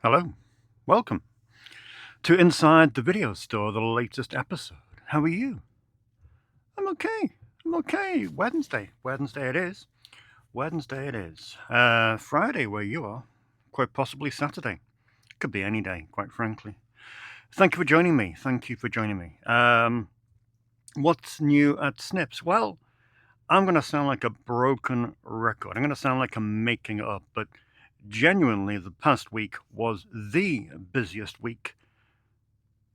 Hello, welcome to Inside the Video Store, the latest episode. How are you? I'm okay. I'm okay. Wednesday it is. Wednesday it is. Friday where you are. Quite possibly Saturday. Could be any day, quite frankly. Thank you for joining me. What's new at Snips? Well, I'm going to sound like a broken record. I'm going to sound like I'm making it up, but genuinely, the past week was the busiest week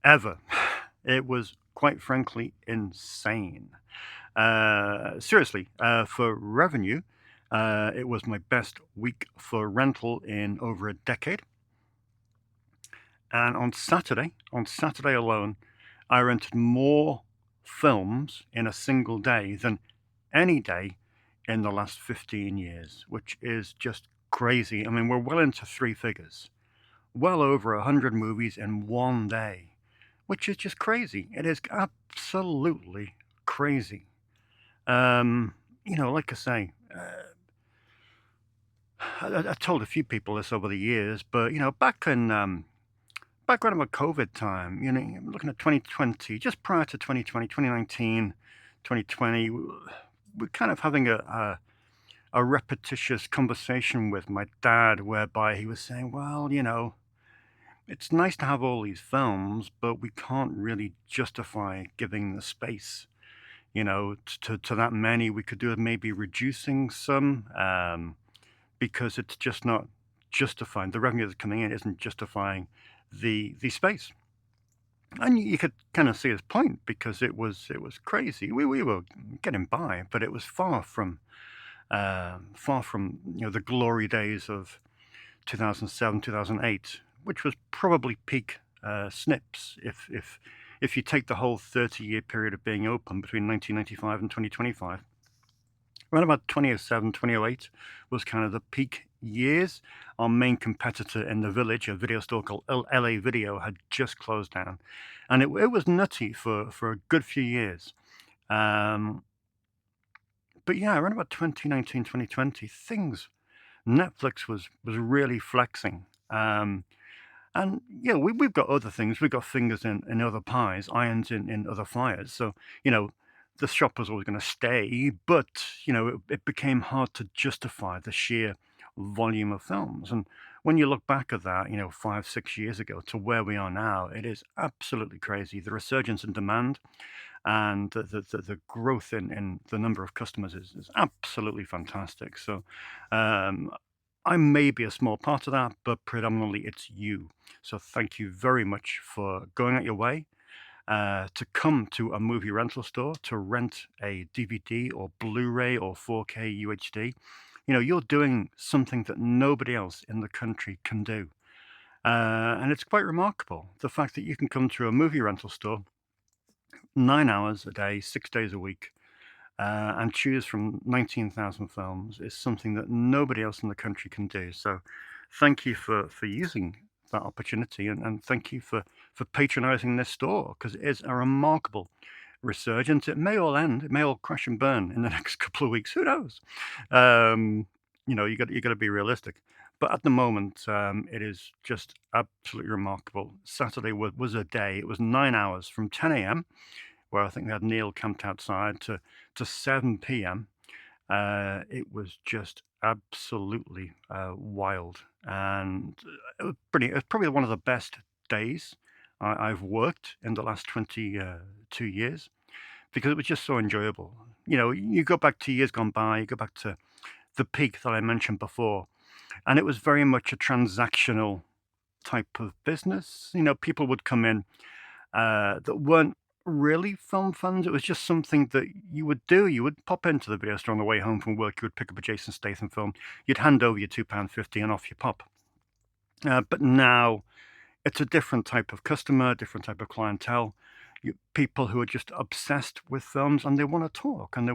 ever. It was quite frankly insane. Seriously, for revenue, it was my best week for rental in over a decade. And on Saturday alone, I rented more films in a single day than any day in the last 15 years, which is just crazy. I mean, we're well into three figures, well over 100 movies in one day, which is just crazy. It is absolutely crazy. Like I say, I told a few people this over the years, but back around about COVID time, looking at 2020, just prior to 2020, 2019, 2020, we're kind of having a repetitious conversation with my dad, whereby he was saying, well, it's nice to have all these films, but we can't really justify giving the space, to that many. We could do it maybe reducing some, because it's just not justifying. The revenue that's coming in isn't justifying the space. And you could kind of see his point, because it was crazy. We were getting by, but it was far from the glory days of 2007, 2008, which was probably peak Snips. If you take the whole 30-year period of being open between 1995 and 2025, around about 2007, 2008 was kind of the peak years. Our main competitor in the village, a video store called LA Video, had just closed down, and it was nutty for a good few years. But yeah, around about 2019, 2020, Netflix was really flexing. And yeah, we've got other things. We've got fingers in other pies, irons in other fires. So, the shop was always going to stay, but, it became hard to justify the sheer volume of films. And when you look back at that, 5, 6 years ago to where we are now, it is absolutely crazy. The resurgence in demand and the growth in the number of customers is absolutely fantastic. So, I may be a small part of that, but predominantly it's you. So thank you very much for going out your way to come to a movie rental store to rent a DVD or Blu-ray or 4K UHD. You're doing something that nobody else in the country can do. And it's quite remarkable, the fact that you can come to a movie rental store 9 hours a day, 6 days a week, and choose from 19,000 films is something that nobody else in the country can do. So thank you for using that opportunity, and thank you for patronizing this store, because it is a remarkable resurgence. It may all end, it may all crash and burn in the next couple of weeks. Who knows? You got to be realistic. But at the moment, it is just absolutely remarkable. Saturday was a day. It was 9 hours from 10 a.m., where I think we had Neil camped outside, to 7 p.m. It was just absolutely wild, and it was probably one of the best days I've worked in the last 22 years, because it was just so enjoyable. You go back to years gone by, you go back to the peak that I mentioned before, and it was very much a transactional type of business. People would come in that weren't really film fans. It was just something that you would do. You would pop into the video store on the way home from work. You would pick up a Jason Statham film. You'd hand over your £2.50 and off you pop. But now it's a different type of customer, different type of clientele. People who are just obsessed with films, and they want to talk, and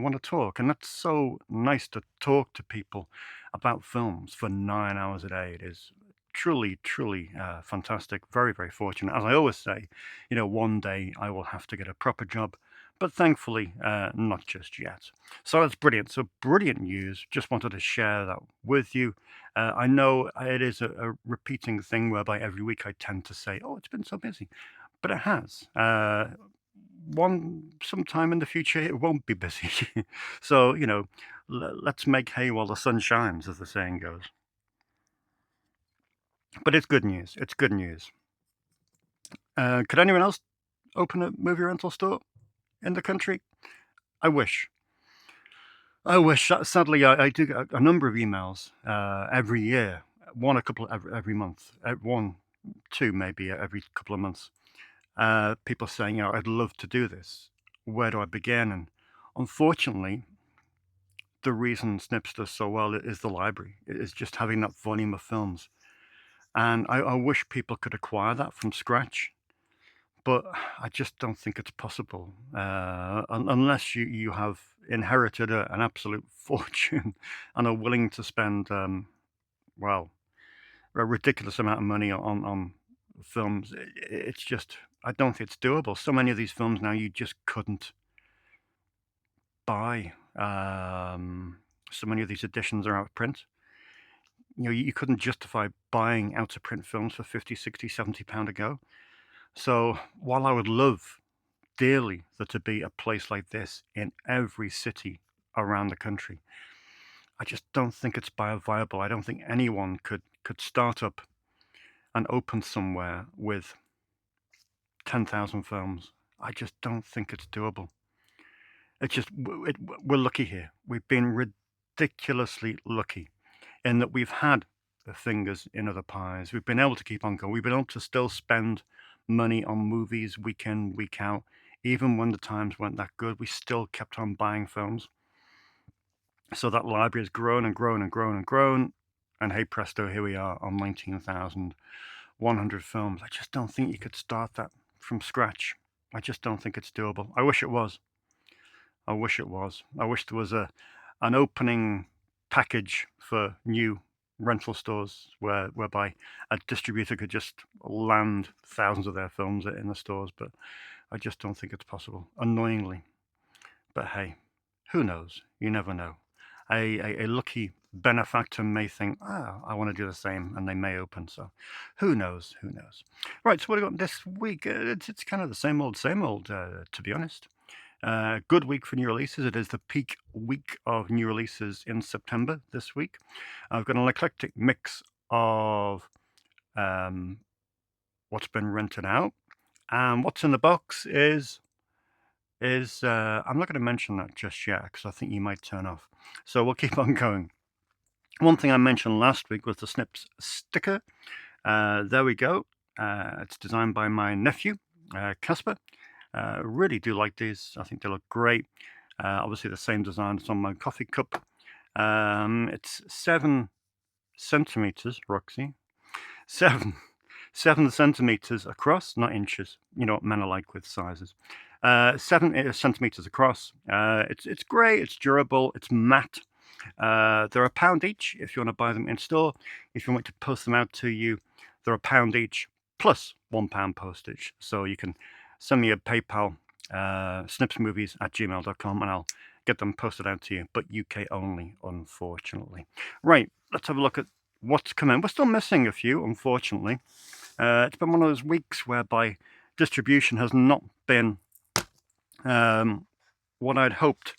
that's so nice to talk to people about films for 9 hours a day. It is truly, truly fantastic. Very, very fortunate. As I always say, one day I will have to get a proper job, but thankfully, not just yet. So that's brilliant. So brilliant news. Just wanted to share that with you. I know it is a repeating thing whereby every week I tend to say, "Oh, it's been so busy," but it has. Sometime in the future it won't be busy. So let's make hay while the sun shines, as the saying goes. But it's good news. It's good news. Could anyone else open a movie rental store in the country? I wish. I wish. Sadly, I do get a number of emails every year. A couple every month. One, two, maybe every couple of months. People saying, I'd love to do this. Where do I begin? And unfortunately, the reason Snips does so well is the library. It is just having that volume of films. And I wish people could acquire that from scratch, but I just don't think it's possible unless you have inherited an absolute fortune and are willing to spend, well, a ridiculous amount of money on films. It's just, I don't think it's doable. So many of these films now you just couldn't buy. So many of these editions are out of print. You couldn't justify buying out of print films for 50, 60, 70 pound a go. So while I would love dearly there to be a place like this in every city around the country, I just don't think it's viable. I don't think anyone could start up and open somewhere with 10,000 films. I just don't think it's doable. It's just, we're lucky here. We've been ridiculously lucky in that we've had the fingers in other pies. We've been able to keep on going. We've been able to still spend money on movies week in, week out. Even when the times weren't that good, we still kept on buying films. So that library has grown and grown and grown and grown. And hey presto, here we are on 19,100 films. I just don't think you could start that from scratch. I just don't think it's doable. I wish it was. I wish it was. I wish there was an opening package for new rental stores whereby a distributor could just land thousands of their films in the stores, but I just don't think it's possible, annoyingly. But hey, who knows? You never know. A lucky benefactor may think, I want to do the same, and they may open. So who knows? Who knows? Right, so what have we got this week? It's kind of the same old, to be honest. Good week for new releases. It is the peak week of new releases in September this week. I've got an eclectic mix of what's been rented out, and what's in the box is I'm not going to mention that just yet because I think you might turn off. So we'll keep on going. One thing I mentioned last week was the Snips sticker. There we go. It's designed by my nephew, Casper. Really do like these. I think they look great. Obviously the same design as on my coffee cup. It's 7 centimeters, Roxy. 7 centimeters across, not inches. You know what men are like with sizes. 7 centimeters across. It's great. It's durable. It's matte. They're £1 each if you want to buy them in store. If you want to post them out to you, they're £1 each plus £1 postage. So you can send me a PayPal, snipsmovies@gmail.com, and I'll get them posted out to you, but UK only, unfortunately. Right, let's have a look at what's coming. We're still missing a few, unfortunately. It's been one of those weeks whereby distribution has not been what I'd hoped.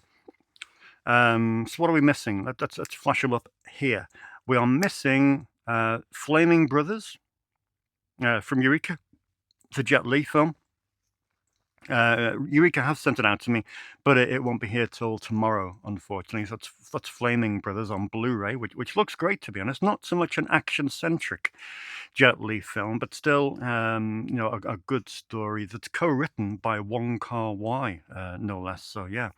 So what are we missing? Let's flash them up here. We are missing Flaming Brothers from Eureka, the Jet Li film. Eureka have sent it out to me, but it won't be here till tomorrow, unfortunately. So that's Flaming Brothers on Blu-ray, which looks great, to be honest. Not so much an action-centric Jet Li film, but still, a good story that's co-written by Wong Kar-wai, no less. So yeah,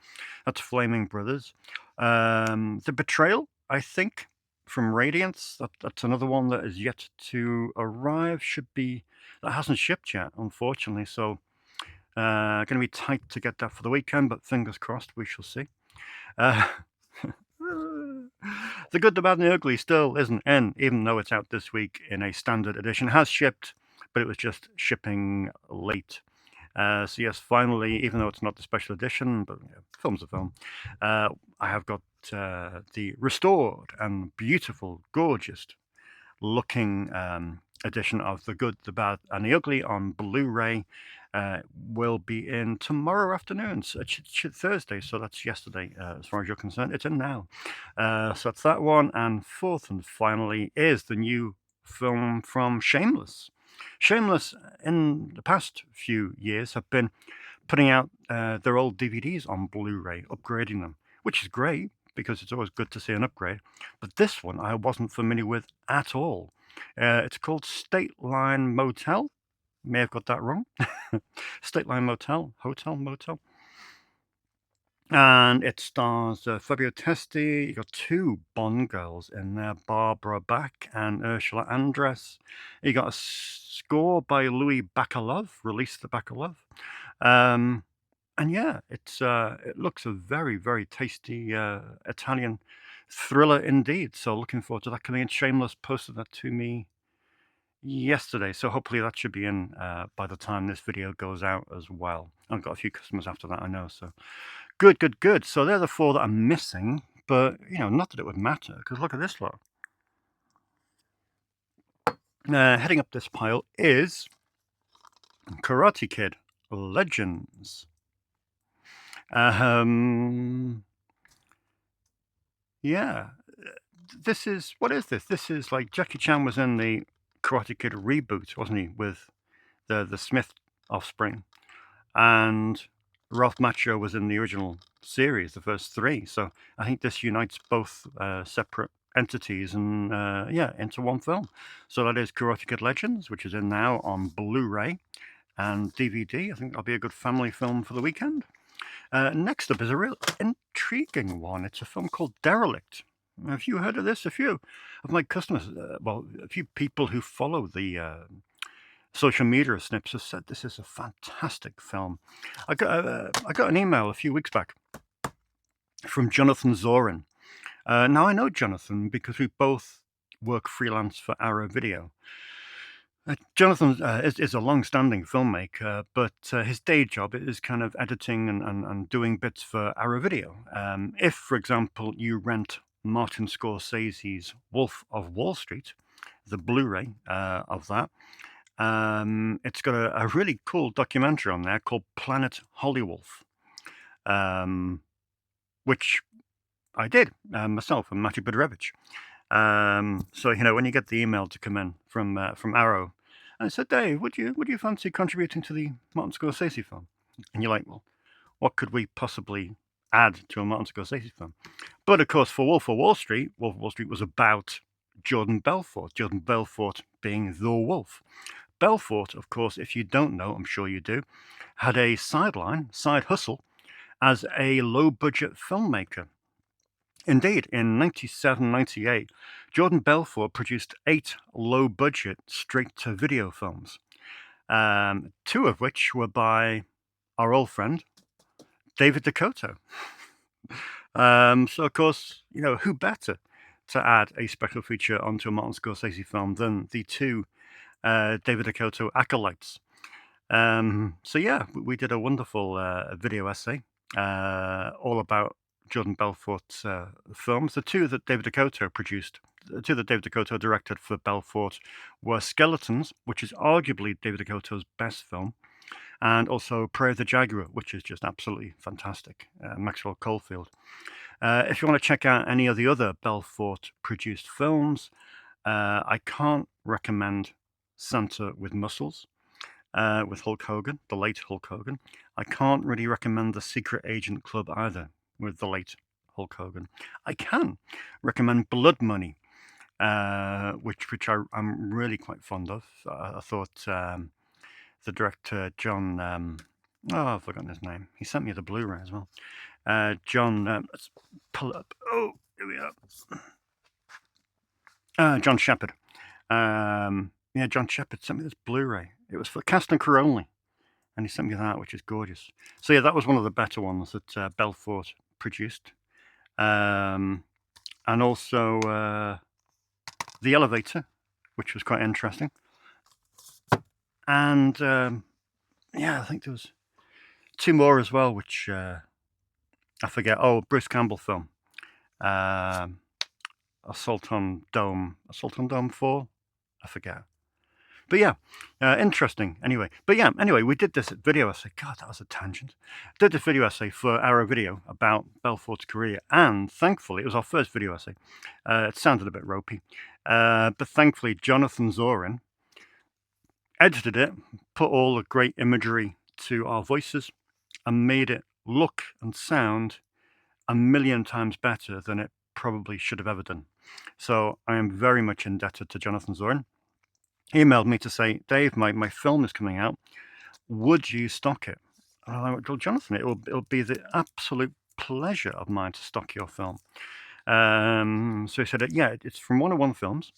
that's Flaming Brothers. The Betrayal, I think, from Radiance. That's another one that is yet to arrive. That hasn't shipped yet, unfortunately. So. Going to be tight to get that for the weekend, but fingers crossed, we shall see. The Good, the Bad, and the Ugly still isn't in, even though it's out this week in a standard edition. It has shipped, but it was just shipping late. So yes, finally, even though it's not the special edition, but film's a film, I have got the restored and beautiful, gorgeous looking edition of The Good, the Bad, and the Ugly on Blu-ray. Will be in tomorrow afternoon, so Thursday, so that's yesterday as far as you're concerned. It's in now. So that's that one. And fourth and finally is the new film from Shameless. Shameless, in the past few years, have been putting out their old DVDs on Blu-ray, upgrading them, which is great because it's always good to see an upgrade. But this one I wasn't familiar with at all. It's called State Line Motel. May have got that wrong. State Line Motel. And it stars Fabio Testi. You got two Bond girls in there, Barbara Bach and Ursula Andress. You got a score by Louis Bacalov, Release the Bacalov. And yeah, it looks a very, very tasty Italian thriller indeed. So looking forward to that coming in. Shameless posted that to me yesterday, so hopefully that should be in by the time this video goes out as well. I've got a few customers after that, I know, so good. So they're the four that I'm missing, but not that it would matter, because look at this lot. Heading up this pile is Karate Kid Legends. Yeah, what is this? This is like Jackie Chan was in the Karate Kid reboot, wasn't he, with the Smith offspring, and Ralph Macchio was in the original series, the first three. So I think this unites both separate entities and into one film. So that is Karate Kid Legends, which is in now on Blu-ray and DVD. I think that'll be a good family film for the weekend. Next up is a real intriguing one. It's a film called Derelict. Have you heard of this? A few of my customers, a few people who follow the social media of Snips have said this is a fantastic film. I got an email a few weeks back from Jonathan Zorin. Now I know Jonathan because we both work freelance for Arrow Video. Jonathan is a long-standing filmmaker, but his day job is kind of editing and doing bits for Arrow Video. If, for example, you rent Martin Scorsese's Wolf of Wall Street, the Blu-ray of that, it's got a really cool documentary on there called Planet Hollywolf, which I did myself and Matty Budrewicz. So when you get the email to come in from Arrow, and I said, Dave, would you fancy contributing to the Martin Scorsese film? And you're like, well, what could we possibly add to a Martin Scorsese film? But of course, for Wolf of Wall Street was about Jordan Belfort. Jordan Belfort being the Wolf. Belfort, of course, if you don't know, I'm sure you do, had a side hustle as a low-budget filmmaker. Indeed, in 97, 98, Jordan Belfort produced 8 low-budget straight-to-video films, 2 of which were by our old friend, David Dakota. So, of course, who better to add a special feature onto a Martin Scorsese film than the 2 David Dakota acolytes. So, yeah, we did a wonderful video essay all about Jordan Belfort's films. The 2 that David Dakota produced, the 2 that David Dakota directed for Belfort were Skeletons, which is arguably David Dakota's best film, and also Prey of the Jaguar, which is just absolutely fantastic, Maxwell Caulfield. If you want to check out any of the other Belfort-produced films, I can't recommend Santa with Muscles, with Hulk Hogan, the late Hulk Hogan. I can't really recommend The Secret Agent Club either, with the late Hulk Hogan. I can recommend Blood Money, which I'm really quite fond of. I thought the director, John, I've forgotten his name. He sent me the Blu-ray as well. John, let's pull it up. Oh, here we are. John Shepard. John Shepard sent me this Blu-ray. It was for Cast and Crew only, and he sent me that, which is gorgeous. So yeah, that was one of the better ones that Belfort produced. and also The Elevator, which was quite interesting. And yeah, I think there was two more as well, which I forget. Oh, Bruce Campbell film, Assault on Dome 4. I forget. But yeah, interesting. Anyway, we did this video essay. God, that was a tangent. Did this video essay for our video about Belfort's career, and thankfully, it was our first video essay. It sounded a bit ropey, but thankfully, Jonathan Zorin edited it, put all the great imagery to our voices, and made it look and sound a million times better than it probably should have ever done. So I am very much indebted to Jonathan Zorin. He emailed me to say, Dave, my film is coming out. Would you stock it? And I went, well, Jonathan, it'll be the absolute pleasure of mine to stock your film. So he said, yeah, it's from 101 Films.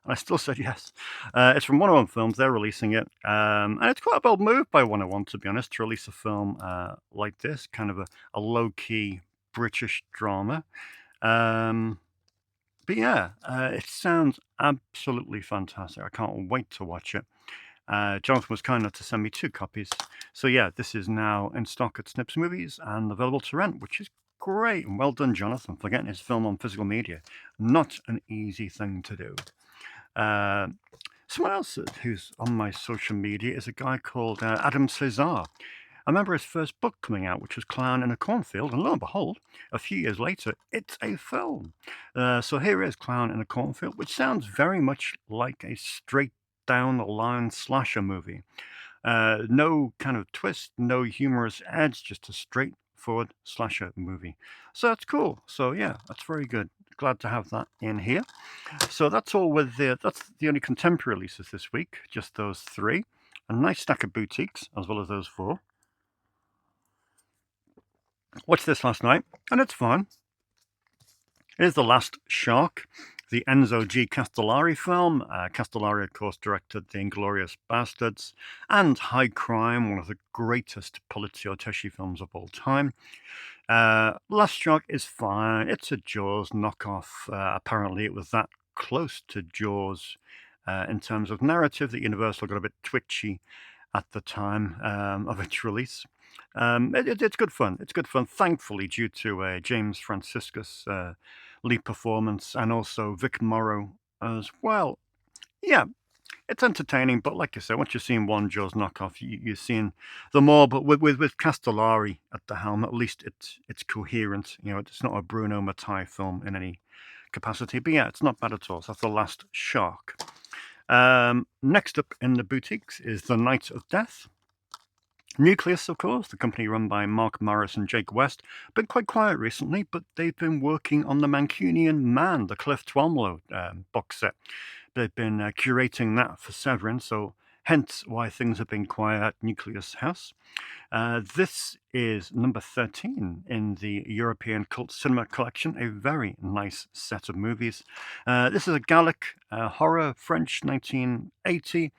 I still said yes. It's from 101 Films. They're releasing it. And it's quite a bold move by 101, to be honest, to release a film like this, kind of a low-key British drama. But yeah, it sounds absolutely fantastic. I can't wait to watch it. Jonathan was kind enough to send me 2 copies. So yeah, this is now in stock at Snips Movies and available to rent, which is great. And well done, Jonathan, for getting his film on physical media. Not an easy thing to do. Someone else who's on my social media is a guy called Adam Cesar. I remember his first book coming out, which was Clown in a Cornfield, and lo and behold, a few years later, it's a film. So here is Clown in a Cornfield, which sounds very much like a straight down the line slasher movie. No kind of twist, no humorous edge, just a straightforward slasher movie. So that's cool. So yeah, that's very good. Glad to have that in here. So that's all that's the only contemporary releases this week, just those 3. A nice stack of boutiques, as well as those 4. Watched this last night, and it's fun. Here's The Last Shark, the Enzo G. Castellari film. Castellari, of course, directed The Inglourious Bastards and High Crime, one of the greatest Polizio Tesci films of all time. Last Shark is fine. It's a Jaws knockoff. Apparently, it was that close to Jaws in terms of narrative that Universal got a bit twitchy at the time of its release. It's good fun. It's good fun, thankfully, due to James Franciscus lead performance and also Vic Morrow as well. Yeah, it's entertaining, but like I said, once you've seen one Jaws knockoff, you're seeing the more. But with Castellari at the helm, at least it's coherent. You know, it's not a Bruno Mattei film in any capacity. But yeah, it's not bad at all. So that's The Last Shark. Next up in the boutiques is The Night of Death. Nucleus, of course, the company run by Mark Morris and Jake West, been quite quiet recently, but they've been working on the Mancunian Man, the Cliff Twomlow box set. They've been curating that for Severin, so hence why things have been quiet at Nucleus House. This is number 13 in the European Cult Cinema Collection, a very nice set of movies. This is a Gallic horror, French, 1980.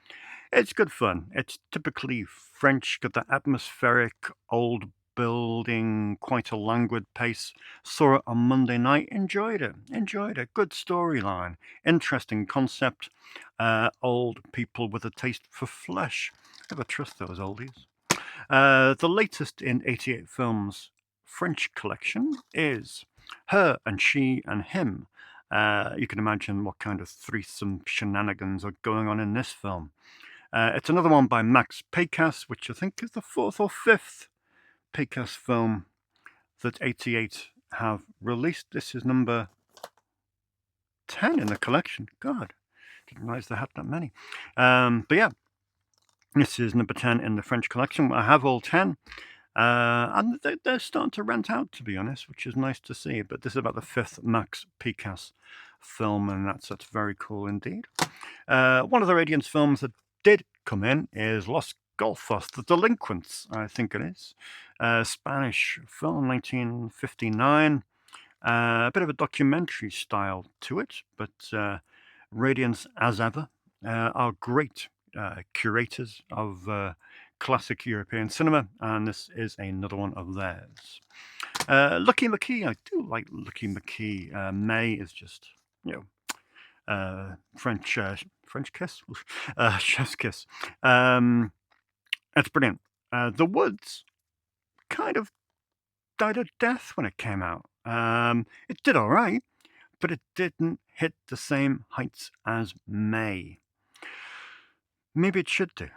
It's good fun. It's typically French, got that atmospheric, old building, quite a languid pace. Saw it on Monday night, enjoyed it. Good storyline, interesting concept. Old people with a taste for flesh. Never trust those oldies. The latest in 88 Films French collection is Her and She and Him. You can imagine what kind of threesome shenanigans are going on in this film. It's another one by Max Pécasse, which I think is the 4th or 5th Pécasse film that 88 have released. This is number 10 in the collection. God, didn't realize they had that many. But yeah, this is number 10 in the French collection. I have all 10. And they're starting to rent out, to be honest, which is nice to see. But this is about the 5th Max Pécasse film, and that's very cool indeed. One of the Radiance films that did come in is Los Golfos, The Delinquents, I think it is. Spanish film, 1959. A bit of a documentary style to it, but Radiance, as ever, are great curators of classic European cinema, and this is another one of theirs. Lucky McKee, I do like Lucky McKee. May is just, you French kiss, chef's kiss. That's brilliant. The Woods kind of died a death when it came out. It did all right, but it didn't hit the same heights as May. Maybe it should do.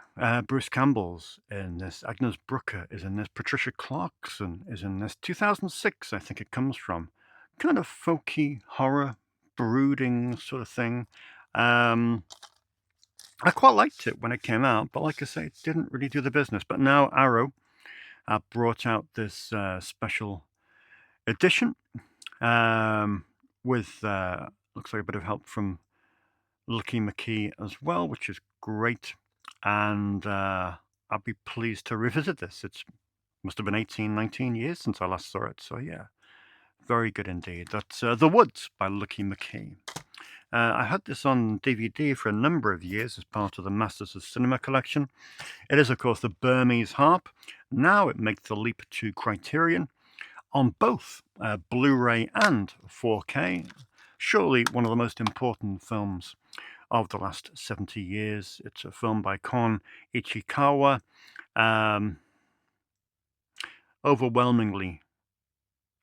Bruce Campbell's in this. Agnes Brooker is in this. Patricia Clarkson is in this. 2006, I think it comes from. Kind of folky, horror, brooding sort of thing. I quite liked it when it came out, but like I say, it didn't really do the business. But now Arrow brought out this special edition with, looks like a bit of help from Lucky McKee as well, which is great. And I'll be pleased to revisit this. It must have been 18, 19 years since I last saw it. So yeah, very good indeed. That's The Woods by Lucky McKee. I had this on DVD for a number of years as part of the Masters of Cinema collection. It is, of course, the Burmese Harp. Now it makes the leap to Criterion on both Blu-ray and 4K. Surely one of the most important films of the last 70 years. It's a film by Kon Ichikawa. Overwhelmingly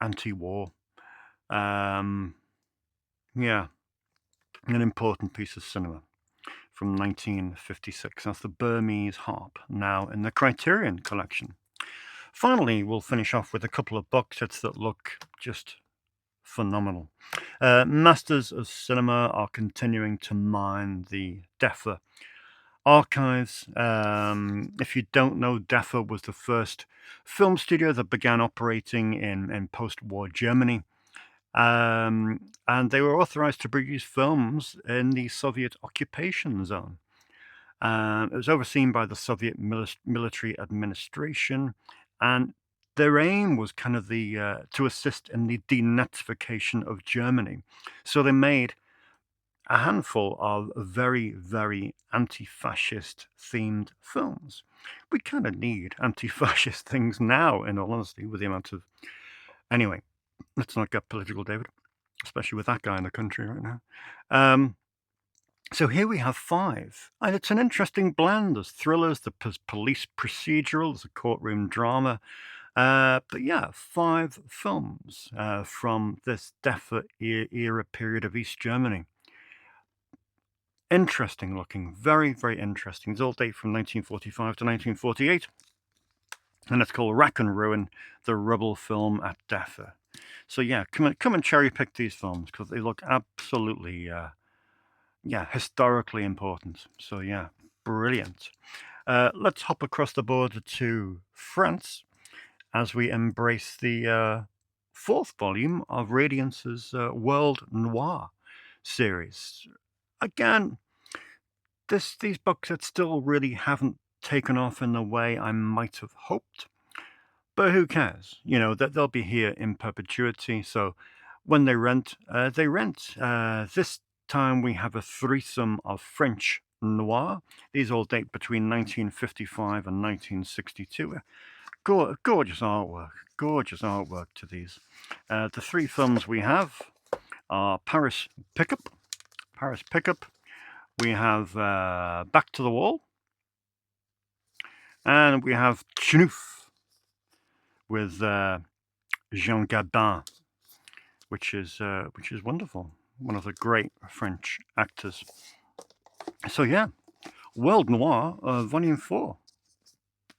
anti-war. Yeah, an important piece of cinema from 1956. That's the Burmese Harp, now in the Criterion collection. Finally, we'll finish off with a couple of box sets that look just phenomenal. Masters of Cinema are continuing to mine the DEFA archives. If you don't know, DEFA was the first film studio that began operating in post-war Germany. And they were authorized to produce films in the Soviet occupation zone. It was overseen by the Soviet military administration, and their aim was kind of to assist in the denazification of Germany. So they made a handful of very, very anti-fascist themed films. We kind of need anti-fascist things now, in all honesty, with the amount of... Anyway, let's not get political, David, especially with that guy in the country right now. So here we have 5, and it's an interesting blend. There's thrillers, there's police procedural, there's a courtroom drama. But yeah, 5 films from this DEFA era period of East Germany. Interesting looking, very, very interesting. It's all date from 1945 to 1948. And it's called Rack and Ruin, the Rubble Film at DEFA. So yeah, come and cherry pick these films because they look absolutely, historically important. So yeah, brilliant. Let's hop across the border to France as we embrace the 4th volume of Radiance's World Noir series. Again, these books that still really haven't taken off in the way I might have hoped. But who cares? You know, that they'll be here in perpetuity. So when they rent, they rent. This time we have a threesome of French noir. These all date between 1955 and 1962. Gorgeous artwork to these. The 3 films we have are Paris Pickup. We have Back to the Wall. And we have Chinouf with Jean Gabin, which is wonderful. One of the great French actors. So yeah, World Noir, Volume 4.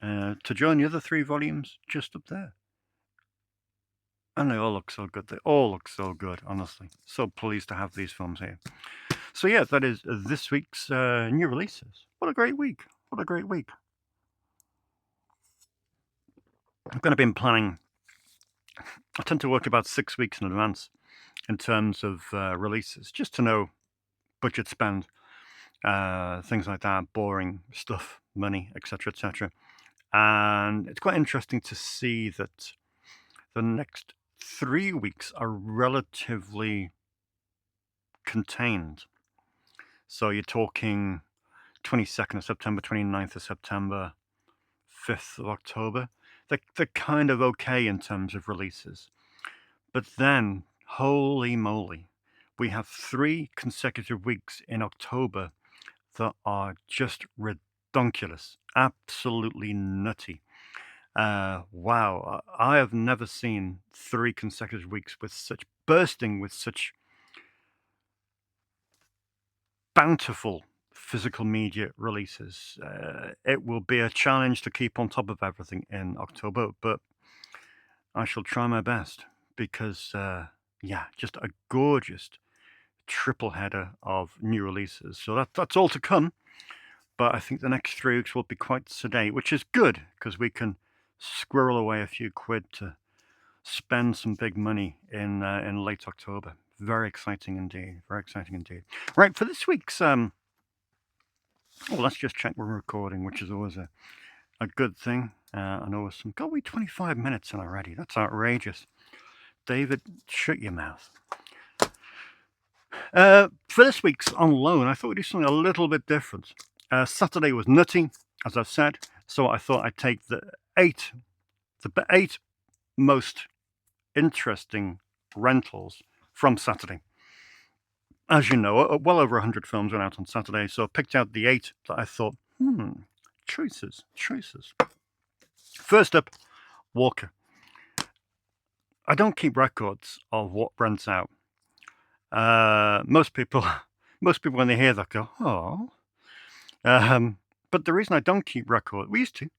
To join the other 3 volumes just up there. And they all look so good. They all look so good, honestly. So pleased to have these films here. So yeah, that is this week's new releases. What a great week. What a great week. I've kind of been planning. I tend to work about 6 weeks in advance in terms of releases, just to know budget spend, things like that, boring stuff, money, etc., etc. And it's quite interesting to see that the next 3 weeks are relatively contained. So you're talking 22nd of September, 29th of September, 5th of October. they're kind of okay in terms of releases. But then, holy moly, we have 3 consecutive weeks in October that are just redonkulous, absolutely nutty. Wow, I have never seen 3 consecutive weeks with such bountiful physical media releases. It will be a challenge to keep on top of everything in October, but I shall try my best because, yeah, just a gorgeous triple header of new releases. So that's all to come. But I think the next 3 weeks will be quite sedate, which is good because we can squirrel away a few quid to spend some big money in late October. Very exciting indeed. Very exciting indeed. Right, for this week's well, let's just check we're recording, which is always a good thing. I know some. God, we 25 minutes in already. That's outrageous. David, shut your mouth. For this week's On Loan, I thought we'd do something a little bit different. Saturday was nutty, as I've said, so I thought I'd take the eight most interesting rentals from Saturday. As you know, well over 100 films went out on Saturday, so I picked out the 8 that I thought, choices. First up, Walker. I don't keep records of what rents out. Most people when they hear that go, oh. But the reason I don't keep record, we used to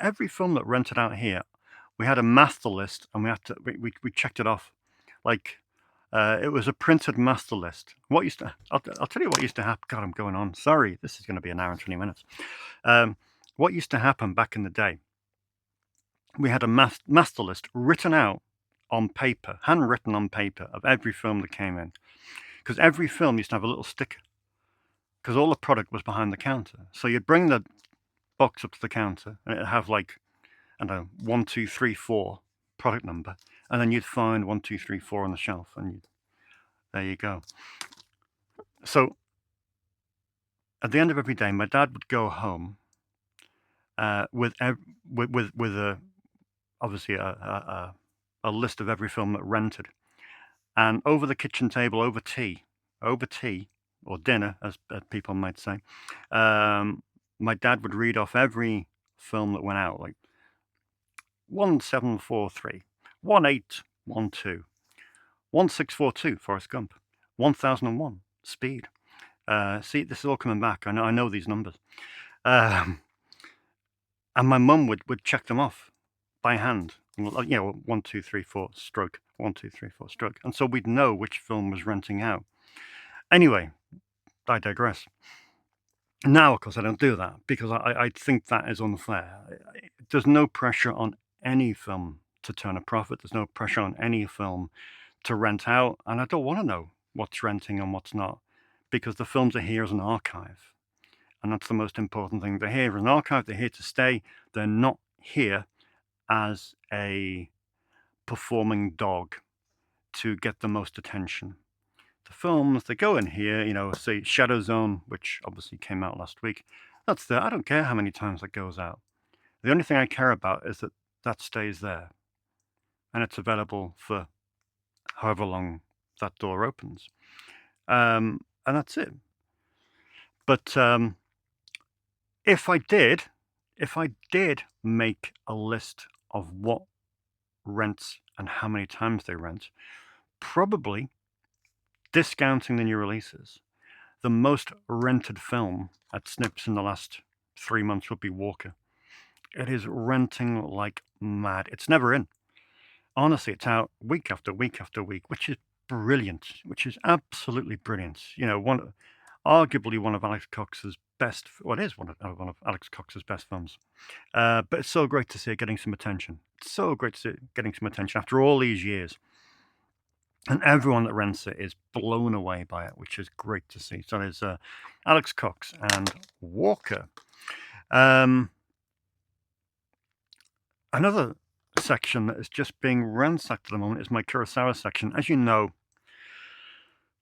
every film that rented out here, we had a master list and we checked it off. Like, it was a printed master list. I'll tell you what used to happen. God, I'm going on. Sorry, this is going to be an hour and 20 minutes. What used to happen back in the day, we had a master list written out on paper, handwritten on paper, of every film that came in. Because every film used to have a little sticker. Because all the product was behind the counter. So you'd bring the box up to the counter and it'd have like, I don't know, 1, 2, 3, 4 product number. And then you'd find 1, 2, 3, 4 on the shelf. And there you go. So at the end of every day, my dad would go home with obviously a list of every film that rented. And over the kitchen table, over tea, or dinner, as people might say, my dad would read off every film that went out, like 1743, 1812, 1642, Forrest Gump, 1001, Speed. See, this is all coming back. I know these numbers. And my mum would check them off by hand. 1, 2, 3, 4, stroke. 1, 2, 3, 4, stroke. And so we'd know which film was renting out. Anyway, I digress. Now, of course, I don't do that because I think that is unfair. There's no pressure on any film to turn a profit. There's no pressure on any film to rent out. And I don't want to know what's renting and what's not because the films are here as an archive. And that's the most important thing. They're here as an archive. They're here to stay. They're not here as a performing dog to get the most attention. The films that go in here, say Shadow Zone, which obviously came out last week, that's there. I don't care how many times that goes out. The only thing I care about is that stays there. And it's available for however long that door opens. And that's it. But if I did make a list of what rents and how many times they rent, probably discounting the new releases, the most rented film at Snips in the last 3 months would be Walker. It is renting like mad. It's never in. Honestly, it's out week after week after week, which is brilliant, which is absolutely brilliant. Arguably one of Alex Cox's best. Well, it is one of Alex Cox's best films. But it's so great to see it getting some attention. It's so great to see it getting some attention after all these years. And everyone that rents it is blown away by it, which is great to see. So there's Alex Cox and Walker. Another section that is just being ransacked at the moment is my Kurosawa section. As you know,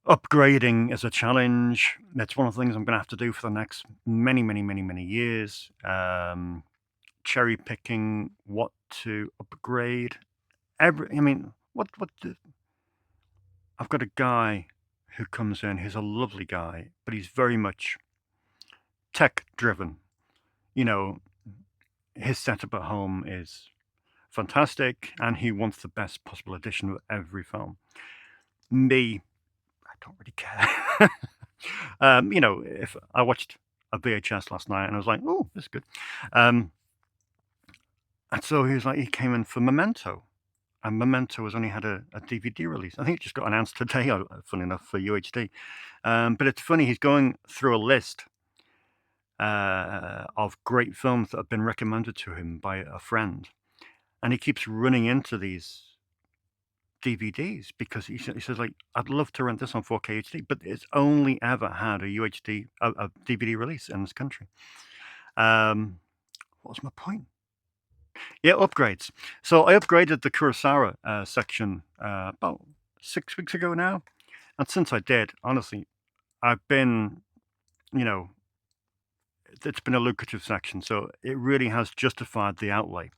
upgrading is a challenge. That's one of the things I'm going to have to do for the next many years. cherry picking what to upgrade. I've got a guy who comes in. He's a lovely guy, but he's very much tech driven. You know, his setup at home is fantastic, and he wants the best possible edition of every film. Me, I don't really care. If I watched a VHS last night and I was like, oh, this is good. And so he came in for Memento. And Memento has only had a DVD release. I think it just got announced today, funny enough, for UHD. But it's funny, he's going through a list of great films that have been recommended to him by a friend. And he keeps running into these DVDs because he says, like, I'd love to rent this on 4K HD, but it's only ever had a DVD release in this country. What was my point? Yeah, upgrades. So I upgraded the Kurosawa section about 6 weeks ago now. And since I did, honestly, I've been, it's been a lucrative section. So it really has justified the outlay,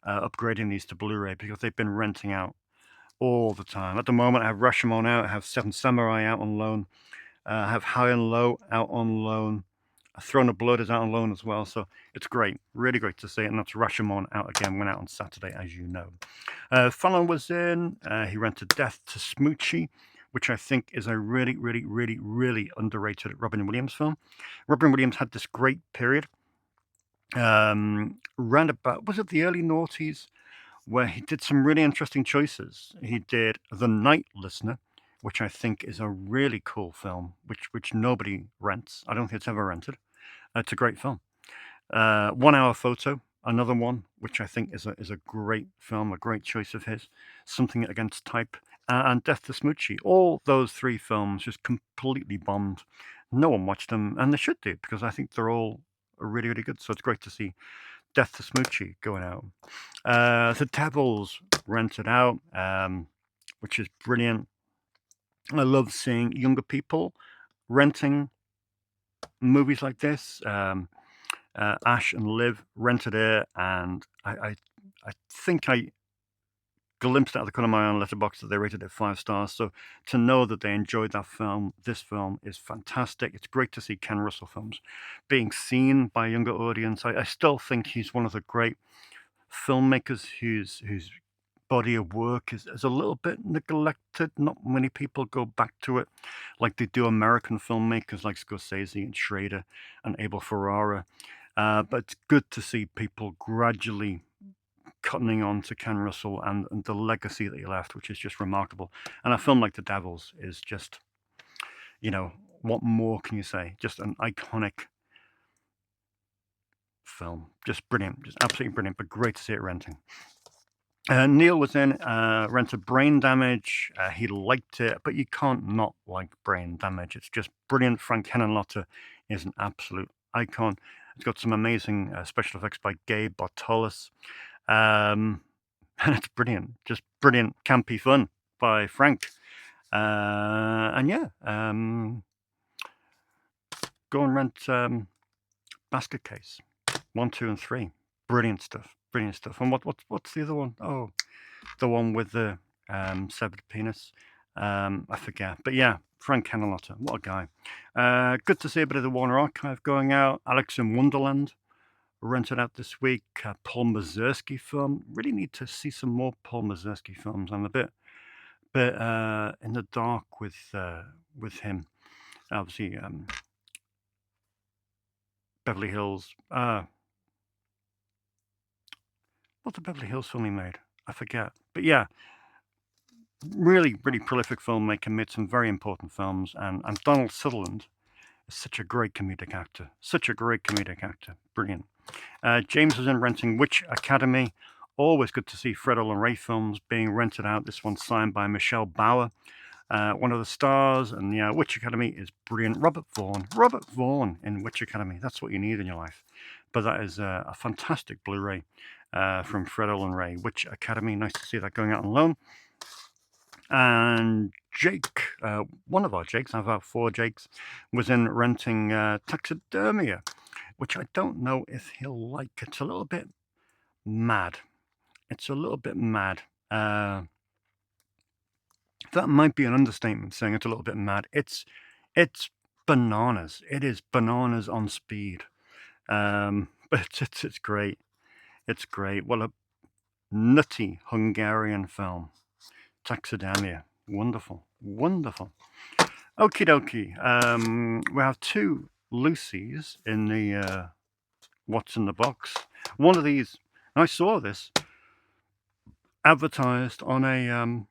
upgrading these to Blu-ray, because they've been renting out all the time. At the moment, I have Rashomon out, I have Seven Samurai out on loan, I have High and Low out on loan. Throne of Blood is out on loan as well, so it's great, really great to see it. And that's Rashomon out again, went out on Saturday, as you know. Fallon was in, he rented Death to Smoochie, which I think is a really, really, really, really underrated Robin Williams film. Robin Williams had this great period, round about, was it the early noughties, where he did some really interesting choices. He did The Night Listener, which I think is a really cool film, which nobody rents. I don't think it's ever rented. It's a great film. 1 Hour Photo, another one, which I think is a great film, a great choice of his. Something Against Type, and Death to Smoochie. All those 3 films just completely bombed. No one watched them, and they should do, because I think they're all really, really good. So it's great to see Death to Smoochie going out. The Devils rented out, which is brilliant. I love seeing younger people renting movies like this. Ash and Liv rented it, and I think I glimpsed out of the corner of my own letterbox that they rated it 5 stars. So to know that they enjoyed that film, this film, is fantastic. It's great to see Ken Russell films being seen by a younger audience. I still think he's one of the great filmmakers whose body of work is a little bit neglected. Not many people go back to it like they do American filmmakers like Scorsese and Schrader and Abel Ferrara. But it's good to see people gradually cutting on to Ken Russell and the legacy that he left, which is just remarkable. And a film like The Devils is just, what more can you say? Just an iconic film. Just brilliant. Just absolutely brilliant, but great to see it renting. Neil was in, rented Brain Damage. He liked it, but you can't not like Brain Damage. It's just brilliant. Frank Henenlotter is an absolute icon. It's got some amazing special effects by Gabe Bartolos. And it's brilliant. Just brilliant, campy fun by Frank. And yeah, go and rent Basket Case 1, 2, and 3. Brilliant stuff. Brilliant stuff. And what's the other one? Oh, the one with the severed penis. I forget. But yeah, Frank Henenlotter. What a guy. Good to see a bit of the Warner Archive going out. Alex in Wonderland rented out this week. Paul Mazursky film. Really need to see some more Paul Mazursky films. I'm a bit in the dark with him. Obviously, Beverly Hills. What's the Beverly Hills film he made? I forget. But yeah, really, really prolific filmmaker, made some very important films. And Donald Sutherland is such a great comedic actor. Brilliant. James was in renting Witch Academy. Always good to see Fred Olen Ray films being rented out. This one signed by Michelle Bauer, one of the stars. And yeah, Witch Academy is brilliant. Robert Vaughn in Witch Academy. That's what you need in your life. But that is a fantastic Blu-ray from Fred Olen Ray. Witch Academy. Nice to see that going out on loan. And Jake, one of our Jakes, I have about 4 Jakes, was in renting Taxidermia, which I don't know if he'll like. It's a little bit mad. It's a little bit mad. That might be an understatement, saying it's a little bit mad. It's bananas. It is bananas on speed. But it's great. It's great. Well, a nutty Hungarian film. Taxidermia. Wonderful. Wonderful. Okie dokie. We have two Lucy's in the What's in the Box. One of these, I saw this advertised on a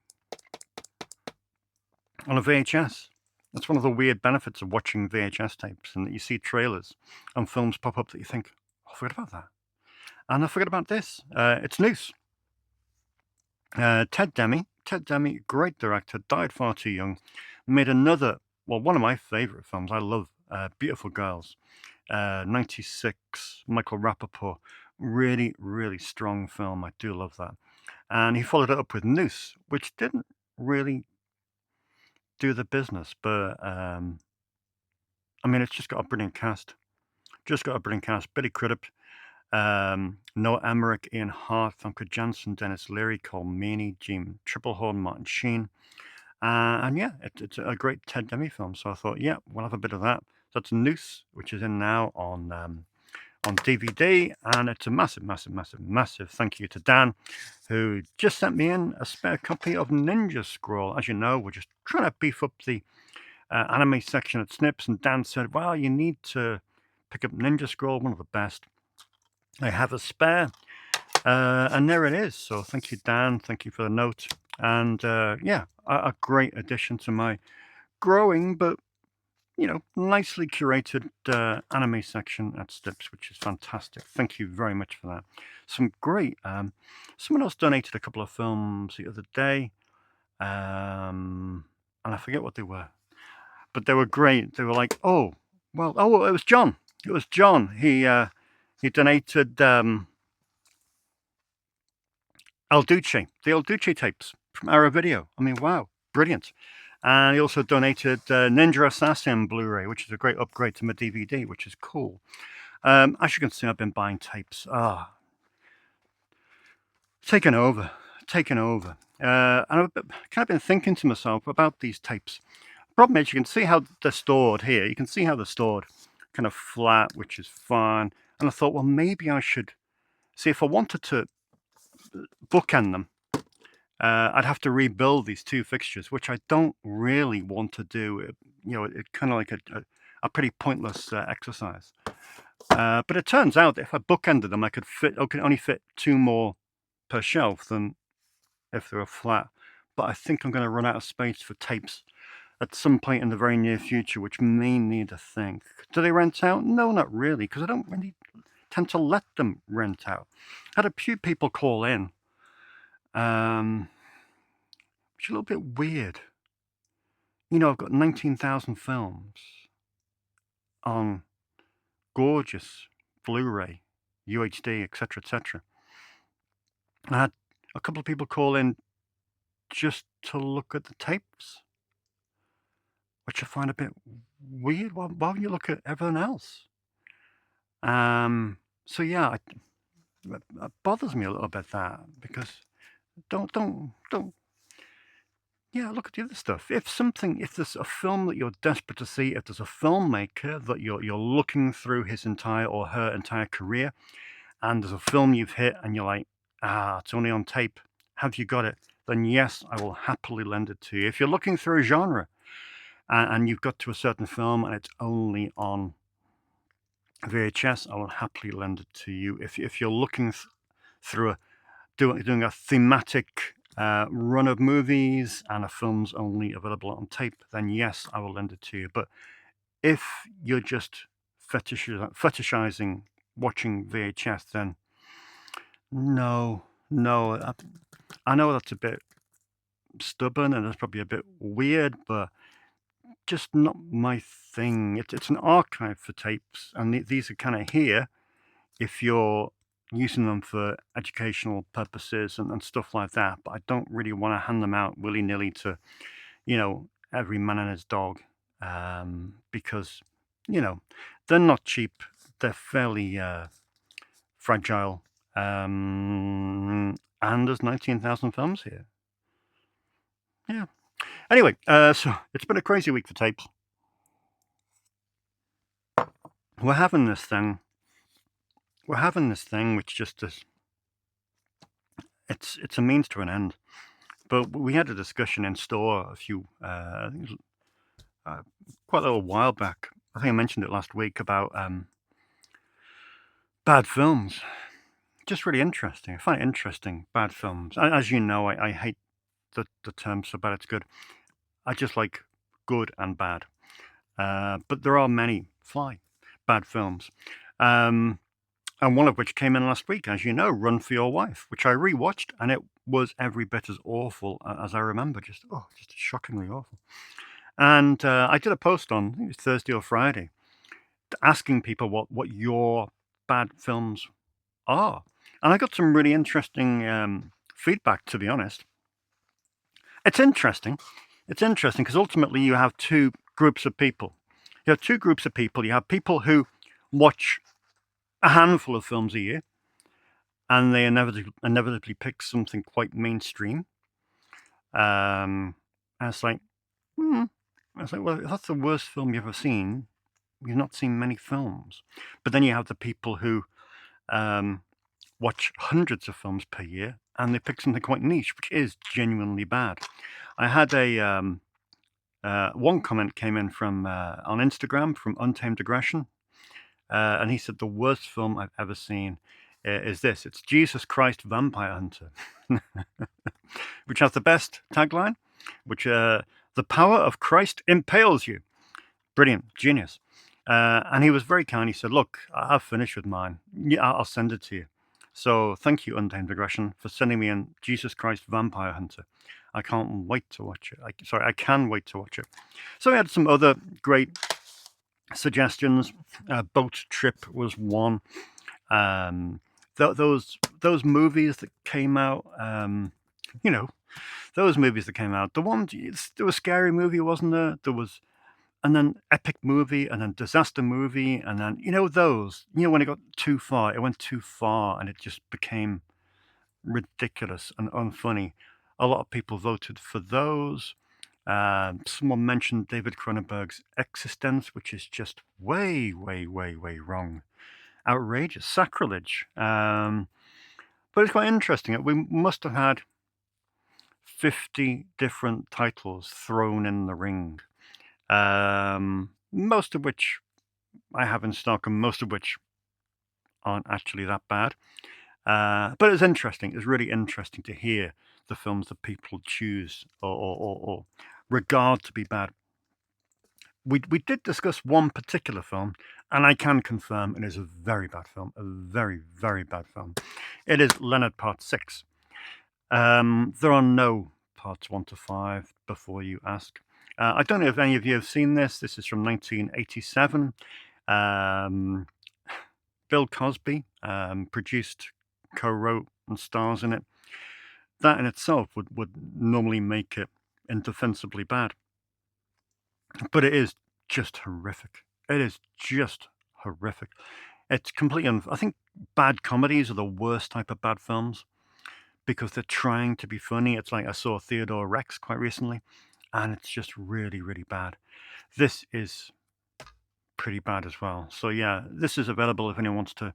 VHS. That's one of the weird benefits of watching VHS tapes, and that you see trailers and films pop up that you think, oh, I forgot about that. And I forgot about this. It's Noose. Ted Demme, great director, died far too young. Made another, well, one of my favorite films. I love Beautiful Girls. 96, Michael Rappaport. Really, really strong film. I do love that. And he followed it up with Noose, which didn't really do the business, but I mean, it's just got a brilliant cast. Billy Crudup, Noah Emmerich, Ian Hart, Famke Janssen, Dennis Leary, Cole Meany, Jim Triplehorn, Martin Sheen. And yeah, it's a great Ted Demme film. So I thought, yeah, we'll have a bit of that. That's Noose, which is in now on DVD, and it's a massive, massive, massive, massive thank you to Dan, who just sent me in a spare copy of Ninja Scroll. As you know, we're just trying to beef up the anime section at Snips, and Dan said, well, you need to pick up Ninja Scroll, one of the best. I have a spare, and there it is. So thank you, Dan. Thank you for the note. And yeah, a great addition to my growing but nicely curated anime section at Snips, which is fantastic. Thank you very much for that. Some great. Someone else donated a couple of films the other day, and I forget what they were, but they were great. They were like, it was John. It was John. He donated the El Duce tapes from Arrow Video. I mean, wow, brilliant. And he also donated Ninja Assassin Blu-ray, which is a great upgrade to my DVD, which is cool. As you can see, I've been buying tapes. Taken over. And I've kind of been thinking to myself about these tapes. Problem is, you can see how they're stored here. You can see how they're stored kind of flat, which is fine. And I thought, well, maybe I should see if I wanted to bookend them. I'd have to rebuild these two fixtures, which I don't really want to do. It's kind of like a pretty pointless exercise. But it turns out that if I bookended them, I could only fit two more per shelf than if they were flat. But I think I'm going to run out of space for tapes at some point in the very near future, which may need a thing. Do they rent out? No, not really, because I don't really tend to let them rent out. I had a few people call in. Which is a little bit weird. I've got 19,000 films on gorgeous Blu-ray, UHD, etc., etc. I had a couple of people call in just to look at the tapes, which I find a bit weird. Why don't you look at everything else? So yeah, it bothers me a little bit, that, because don't yeah, look at the other stuff. If there's a film that you're desperate to see, if there's a filmmaker that you're looking through his entire or her entire career, and there's a film you've hit and you're like, it's only on tape, have you got it? Then yes, I will happily lend it to you. If you're looking through a genre and you've got to a certain film and it's only on VHS, I will happily lend it to you. If you're looking through doing a thematic run of movies and a film's only available on tape, then yes, I will lend it to you. But if you're just fetishizing watching VHS, then no. I know that's a bit stubborn and it's probably a bit weird, but just not my thing. It's an archive for tapes, and these are kind of here if you're using them for educational purposes and stuff like that, but I don't really want to hand them out willy-nilly to every man and his dog, because they're not cheap. They're fairly fragile And there's 19,000 films here. Yeah. Anyway, so it's been a crazy week for tapes. We're having this thing which just is, it's a means to an end. But we had a discussion in store I think it was, quite a little while back. I think I mentioned it last week about bad films. Just really interesting. I find it interesting, bad films. As you know, I hate the term so bad it's good. I just like good and bad. But there are many bad films. And one of which came in last week, as you know, Run for Your Wife, which I rewatched, and it was every bit as awful as I remember. Just shockingly awful. And I did a post on, I think it was Thursday or Friday, asking people what your bad films are. And I got some really interesting feedback, to be honest. It's interesting. It's interesting because ultimately you have two groups of people. You have two groups of people. You have people who watch a handful of films a year, and they inevitably pick something quite mainstream. And it's like, well, if that's the worst film you've ever seen, you've not seen many films. But then you have the people who watch hundreds of films per year, and they pick something quite niche, which is genuinely bad. I had one comment came in from on Instagram from Untamed Aggression, and he said the worst film I've ever seen is this. It's Jesus Christ Vampire Hunter, which has the best tagline, which the power of Christ impales you. Brilliant, genius. And he was very kind. He said, "Look, I've finished with mine. Yeah, I'll send it to you." So thank you, Untamed Aggression, for sending me in Jesus Christ Vampire Hunter. I can't wait to watch it. I can wait to watch it. So we had some other great suggestions. Boat Trip was one. Those movies that came out, those movies that came out. There was a scary movie, wasn't there? There was, and then epic movie, and then disaster movie, and then those. When it got too far, it went too far, and it just became ridiculous and unfunny. A lot of people voted for those. Someone mentioned David Cronenberg's Existence, which is just way, way, way, way wrong. Outrageous, sacrilege. But it's quite interesting. We must have had 50 different titles thrown in the ring. Most of which I have in stock, and most of which aren't actually that bad. But it's interesting. It's really interesting to hear the films that people choose or regard to be bad. We did discuss one particular film, and I can confirm it is a very bad film, a very, very bad film. It is Leonard Part 6. There are no parts 1 to 5 before you ask. I don't know if any of you have seen this. This is from 1987. Bill Cosby produced, co-wrote, and stars in it. That in itself would normally make it indefensibly bad. But it is just horrific. It is just horrific. It's completely I think bad comedies are the worst type of bad films because they're trying to be funny. It's like I saw Theodore Rex quite recently, and it's just really, really bad. This is pretty bad as well. So yeah, this is available if anyone wants to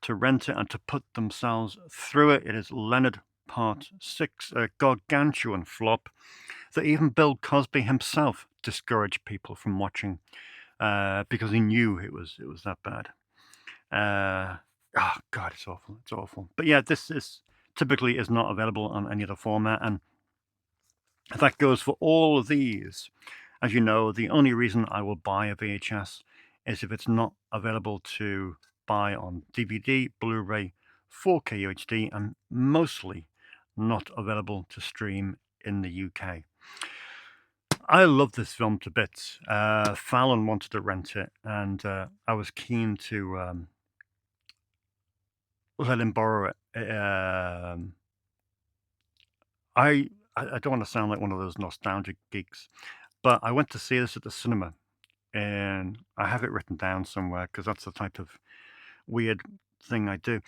rent it and to put themselves through it. It is Leonard Part 6, a gargantuan flop that even Bill Cosby himself discouraged people from watching because he knew it was that bad. Oh God, it's awful. It's awful. But yeah, this is typically is not available on any other format, and that goes for all of these. As you know, the only reason I will buy a VHS is if it's not available to buy on DVD, Blu-ray, 4K UHD, and mostly not available to stream in the UK. I love this film to bits. Fallon wanted to rent it, and I was keen to let him borrow it. I don't want to sound like one of those nostalgic geeks, but I went to see this at the cinema, and I have it written down somewhere because that's the type of weird thing I do.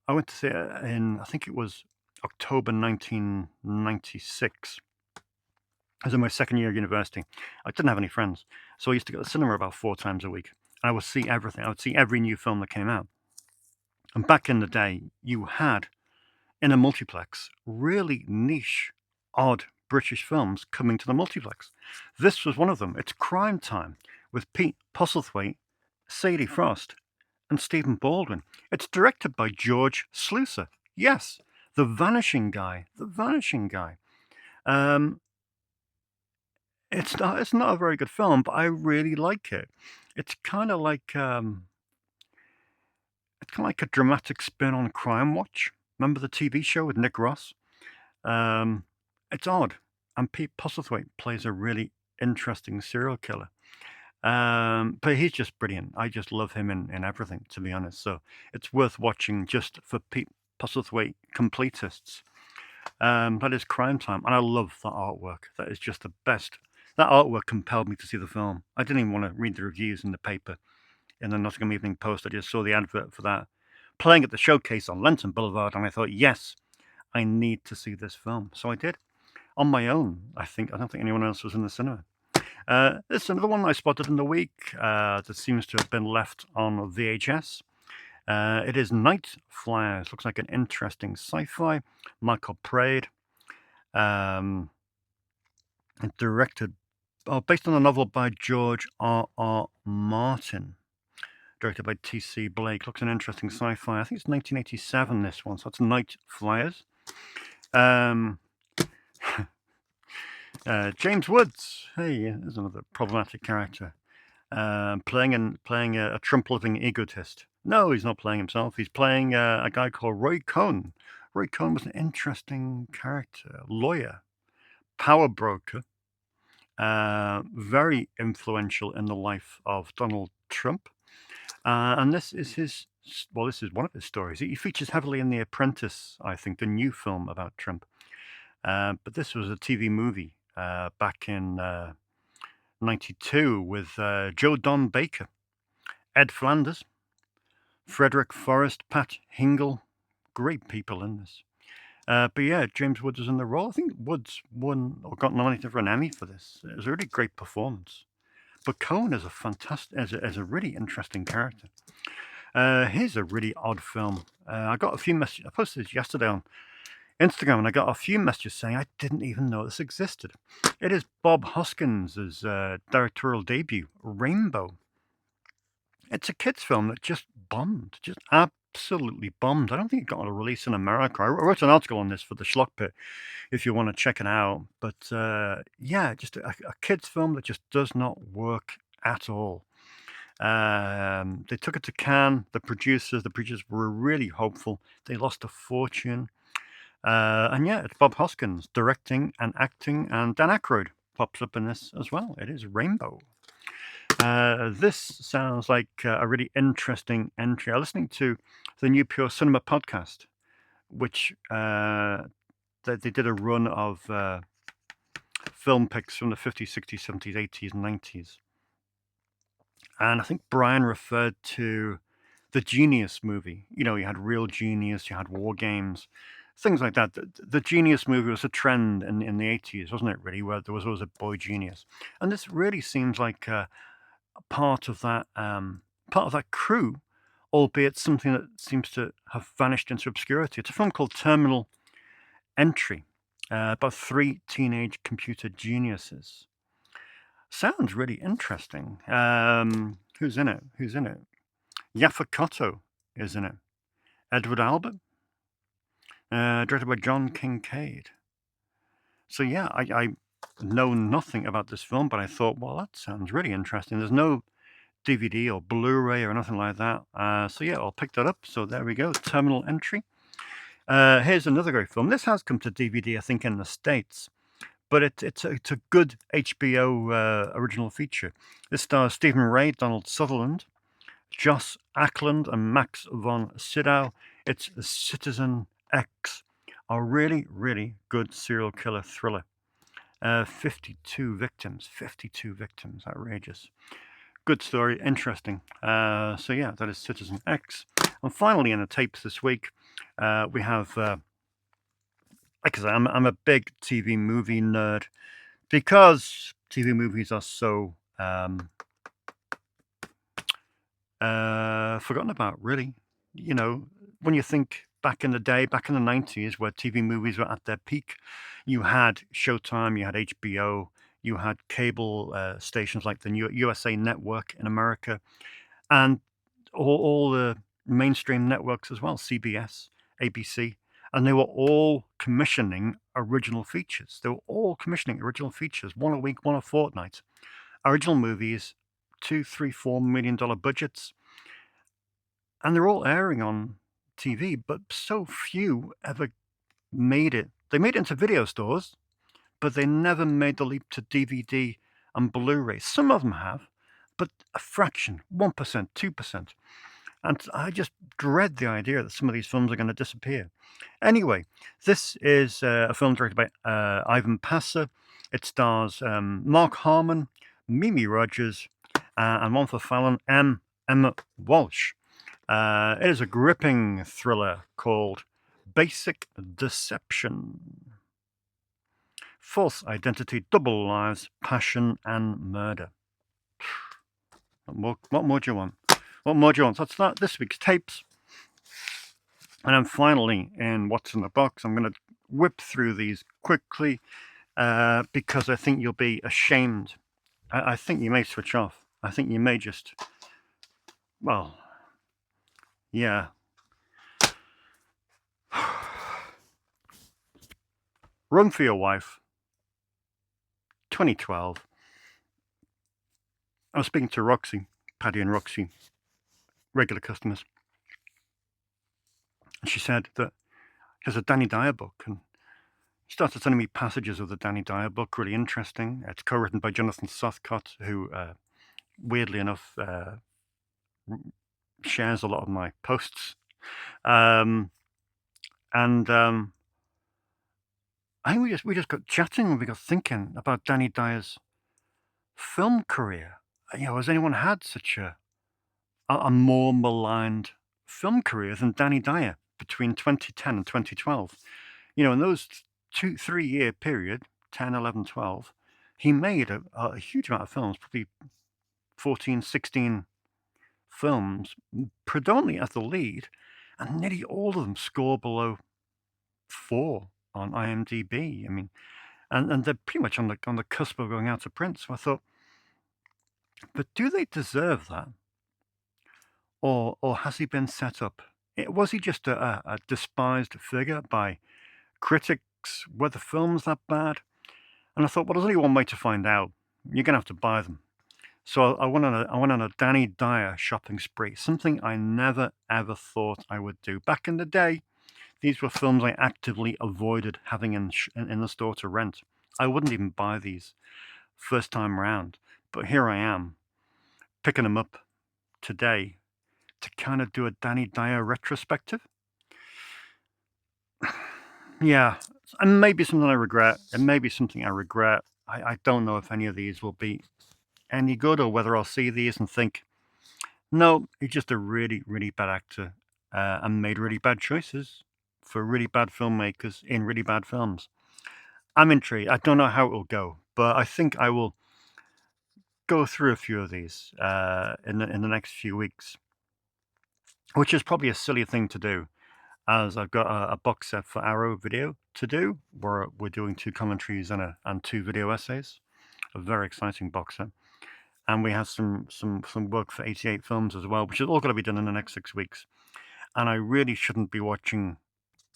I went to see it in, I think it was October 1996. I was in my second year of university. I didn't have any friends, so I used to go to the cinema about 4 times a week. And I would see everything. I would see every new film that came out. And back in the day, you had in a multiplex really niche, odd British films coming to the multiplex. This was one of them. It's Crime Time with Pete Postlethwaite, Sadie Frost, and Stephen Baldwin. It's directed by George Sluicer. Yes, the Vanishing Guy. The Vanishing Guy. Um, it's not a very good film, but I really like it. It's kind of like a dramatic spin on Crime Watch. Remember the TV show with Nick Ross? Um, it's odd, and Pete Postlethwaite plays a really interesting serial killer. But he's just brilliant. I just love him in everything, to be honest. So it's worth watching just for Pete Postlethwaite completists. That is Crime Time, and I love that artwork. That is just the best. That artwork compelled me to see the film. I didn't even want to read the reviews in the paper in the Nottingham Evening Post. I just saw the advert for that playing at the showcase on Lenton Boulevard, and I thought, yes, I need to see this film. So I did on my own. I don't think anyone else was in the cinema. This is another one I spotted in the week that seems to have been left on VHS. It is Night Flyers. Looks like an interesting sci-fi. Michael Praed. Directed, based on a novel by George R.R. Martin. Directed by T.C. Blake. Looks an interesting sci-fi. I think it's 1987, this one. So that's Night Flyers. James Woods. Hey, there's another problematic character. Playing a Trump-loving egotist. No, he's not playing himself. He's playing a guy called Roy Cohn. Roy Cohn was an interesting character. Lawyer. Power broker. Very influential in the life of Donald Trump. And this is one of his stories. He features heavily in The Apprentice, I think, the new film about Trump. But this was a TV movie back in 92 with Joe Don Baker, Ed Flanders, Frederick Forrest, Pat Hingle. Great people in this. But yeah, James Woods is in the role. I think Woods won or got nominated for an Emmy for this. It was a really great performance. But Cohen is a really interesting character. Here's a really odd film. I got a few messages. I posted this yesterday on Instagram, and I got a few messages saying I didn't even know this existed. It is Bob Hoskins' directorial debut, Rainbow. It's a kids' film that just bombed, just absolutely bombed. I don't think it got a release in America. I wrote an article on this for the Schlock Pit if you want to check it out. But yeah, just a kids' film that just does not work at all. They took it to Cannes. The producers were really hopeful. They lost a fortune. And yeah, it's Bob Hoskins directing and acting, and Dan Aykroyd pops up in this as well. It is Rainbow. This sounds like a really interesting entry. I'm listening to the new Pure Cinema podcast, which they did a run of film picks from the 50s, 60s, 70s, 80s, and 90s. And I think Brian referred to the Genius movie. You know, you had Real Genius, you had War Games, things like that. The Genius movie was a trend in the 80s, wasn't it, really, where there was always a boy genius. And this really seems like part of that crew, albeit something that seems to have vanished into obscurity. It's a film called Terminal Entry, about 3 teenage computer geniuses. Sounds really interesting. Who's in it? Yaphet Kotto is in it. Edward Albert, directed by John Kincaid. So yeah, I know nothing about this film, but I thought, well, that sounds really interesting. There's no DVD or Blu-ray or nothing like that. So yeah, I'll pick that up. So there we go, Terminal Entry. Here's another great film. This has come to DVD, I think, in the States, but it's a good HBO original feature. This stars Stephen Ray, Donald Sutherland, Joss Ackland, and Max von Sydow. It's Citizen X, a really, really good serial killer thriller. 52 victims, outrageous. Good story, interesting. So yeah, that is Citizen X. And finally in the tapes this week, We have, like I said, I'm a big TV movie nerd because TV movies are so forgotten about, really. You know, when you think back in the day, back in the 90s, where TV movies were at their peak, you had Showtime, you had HBO, you had cable stations like the USA Network in America, and all the mainstream networks as well, CBS, ABC, and they were all commissioning original features. They were all commissioning original features, one a week, one a fortnight. Original movies, $2, $3, $4 million budgets, and they're all airing on TV, but so few ever made it. They made it into video stores, but they never made the leap to DVD and Blu-ray. Some of them have, but a fraction, 1%, 2%. And I just dread the idea that some of these films are going to disappear. Anyway, this is a film directed by Ivan Passer. It stars Mark Harmon, Mimi Rogers, and one for Fallon, Emma Walsh. It is a gripping thriller called Basic Deception. False identity, double lives, passion, and murder. What more do you want? What more do you want? So that's that this week's tapes. And then finally, in What's in the Box, I'm going to whip through these quickly because I think you'll be ashamed. I think you may switch off. I think you may just, well, yeah. Run for Your Wife, 2012. I was speaking to Roxy, Paddy and Roxy, regular customers. And she said that there's a Danny Dyer book, and she started sending me passages of the Danny Dyer book, really interesting. It's co-written by Jonathan Southcott, who, weirdly enough, shares a lot of my posts. I think we just got chatting and we got thinking about Danny Dyer's film career. Has anyone had such a more maligned film career than Danny Dyer between 2010 and 2012? In those 2-3 year period, 10, 11, 12, he made a huge amount of films, probably 14, 16 films, predominantly as the lead, and nearly all of them score below 4 on IMDb. I mean, and they're pretty much on the cusp of going out of print. So I thought, but do they deserve that, or has he been set up? Was he just a despised figure by critics? Were the films that bad? And I thought, well, there's only one way to find out. You're gonna have to buy them. So I went on a Danny Dyer shopping spree, something I never ever thought I would do. Back in the day, these were films I actively avoided having in the store to rent. I wouldn't even buy these first time round. But here I am, picking them up today to kind of do a Danny Dyer retrospective. Yeah, and maybe something I regret. It may be something I regret. I don't know if any of these will be any good, or whether I'll see these and think, no, he's just a really, really bad actor and made really bad choices for really bad filmmakers in really bad films. I'm intrigued. I don't know how it will go, but I think I will go through a few of these in the next few weeks, which is probably a silly thing to do, as I've got a box set for Arrow Video to do, where we're doing 2 commentaries and 2 video essays. A very exciting box set. And we have some work for 88 Films as well, which is all going to be done in the next 6 weeks. And I really shouldn't be watching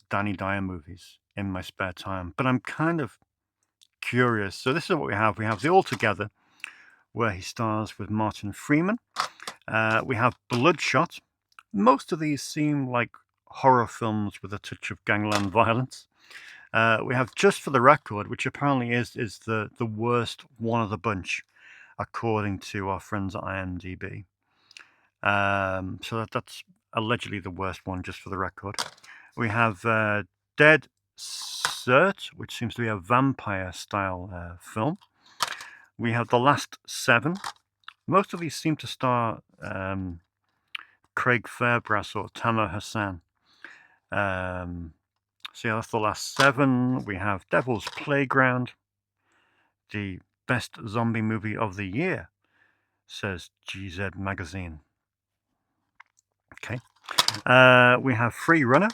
Danny Dyer movies in my spare time, but I'm kind of curious. So this is what we have. We have The Altogether, where he stars with Martin Freeman. We have Bloodshot. Most of these seem like horror films with a touch of gangland violence. We have Just for the Record, which apparently is the worst one of the bunch, according to our friends at IMDb. So that's allegedly the worst one, Just for the Record. We have Dead Cert, which seems to be a vampire-style film. We have The Last 7. Most of these seem to star Craig Fairbrass or Tamer Hassan. So yeah, that's the last 7. We have Devil's Playground, the best zombie movie of the year, says GZ Magazine. Okay. We have Free Runner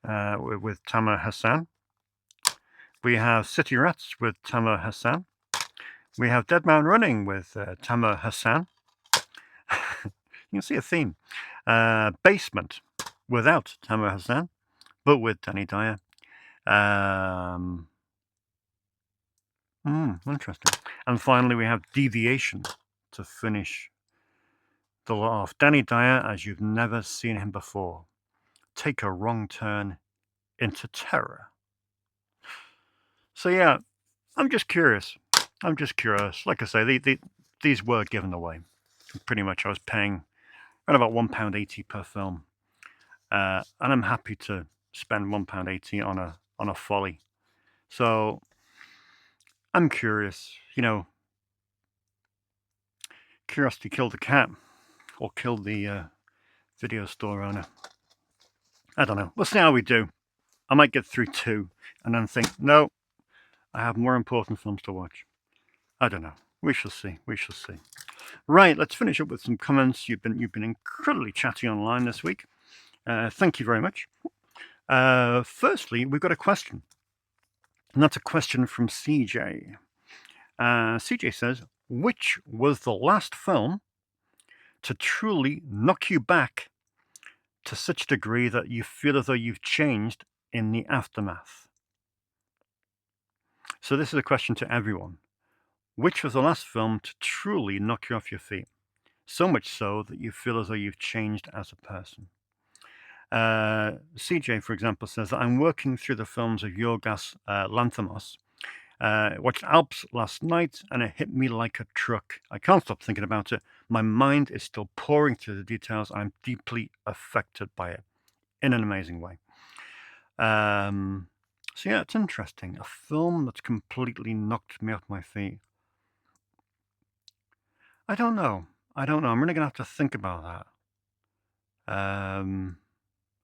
with Tamer Hassan. We have City Rats with Tamer Hassan. We have Dead Man Running with Tamer Hassan. You can see a theme. Basement without Tamer Hassan, but with Danny Dyer. Interesting. And finally, we have Deviation to finish the lot off. Danny Dyer, as you've never seen him before. Take a wrong turn into terror. So yeah, I'm just curious. Like I say, these were given away. Pretty much, I was paying around about £1.80 per film, and I'm happy to spend £1.80 on a folly. So I'm curious. Curiosity killed the cat, or killed the video store owner. I don't know. We'll see how we do. I might get through 2 and then think, no, I have more important films to watch. I don't know. We shall see. Right, let's finish up with some comments. You've been incredibly chatty online this week. Thank you very much. Firstly, we've got a question. And that's a question from CJ. CJ says, which was the last film to truly knock you back to such a degree that you feel as though you've changed in the aftermath? So this is a question to everyone. Which was the last film to truly knock you off your feet? So much so that you feel as though you've changed as a person. CJ, for example, says that I'm working through the films of Yorgos Lanthimos. Watched Alps last night and it hit me like a truck. I can't stop thinking about it. My mind is still pouring through the details. I'm deeply affected by it in an amazing way. So yeah, it's interesting. A film that's completely knocked me off my feet. I don't know. I'm really going to have to think about that. I'm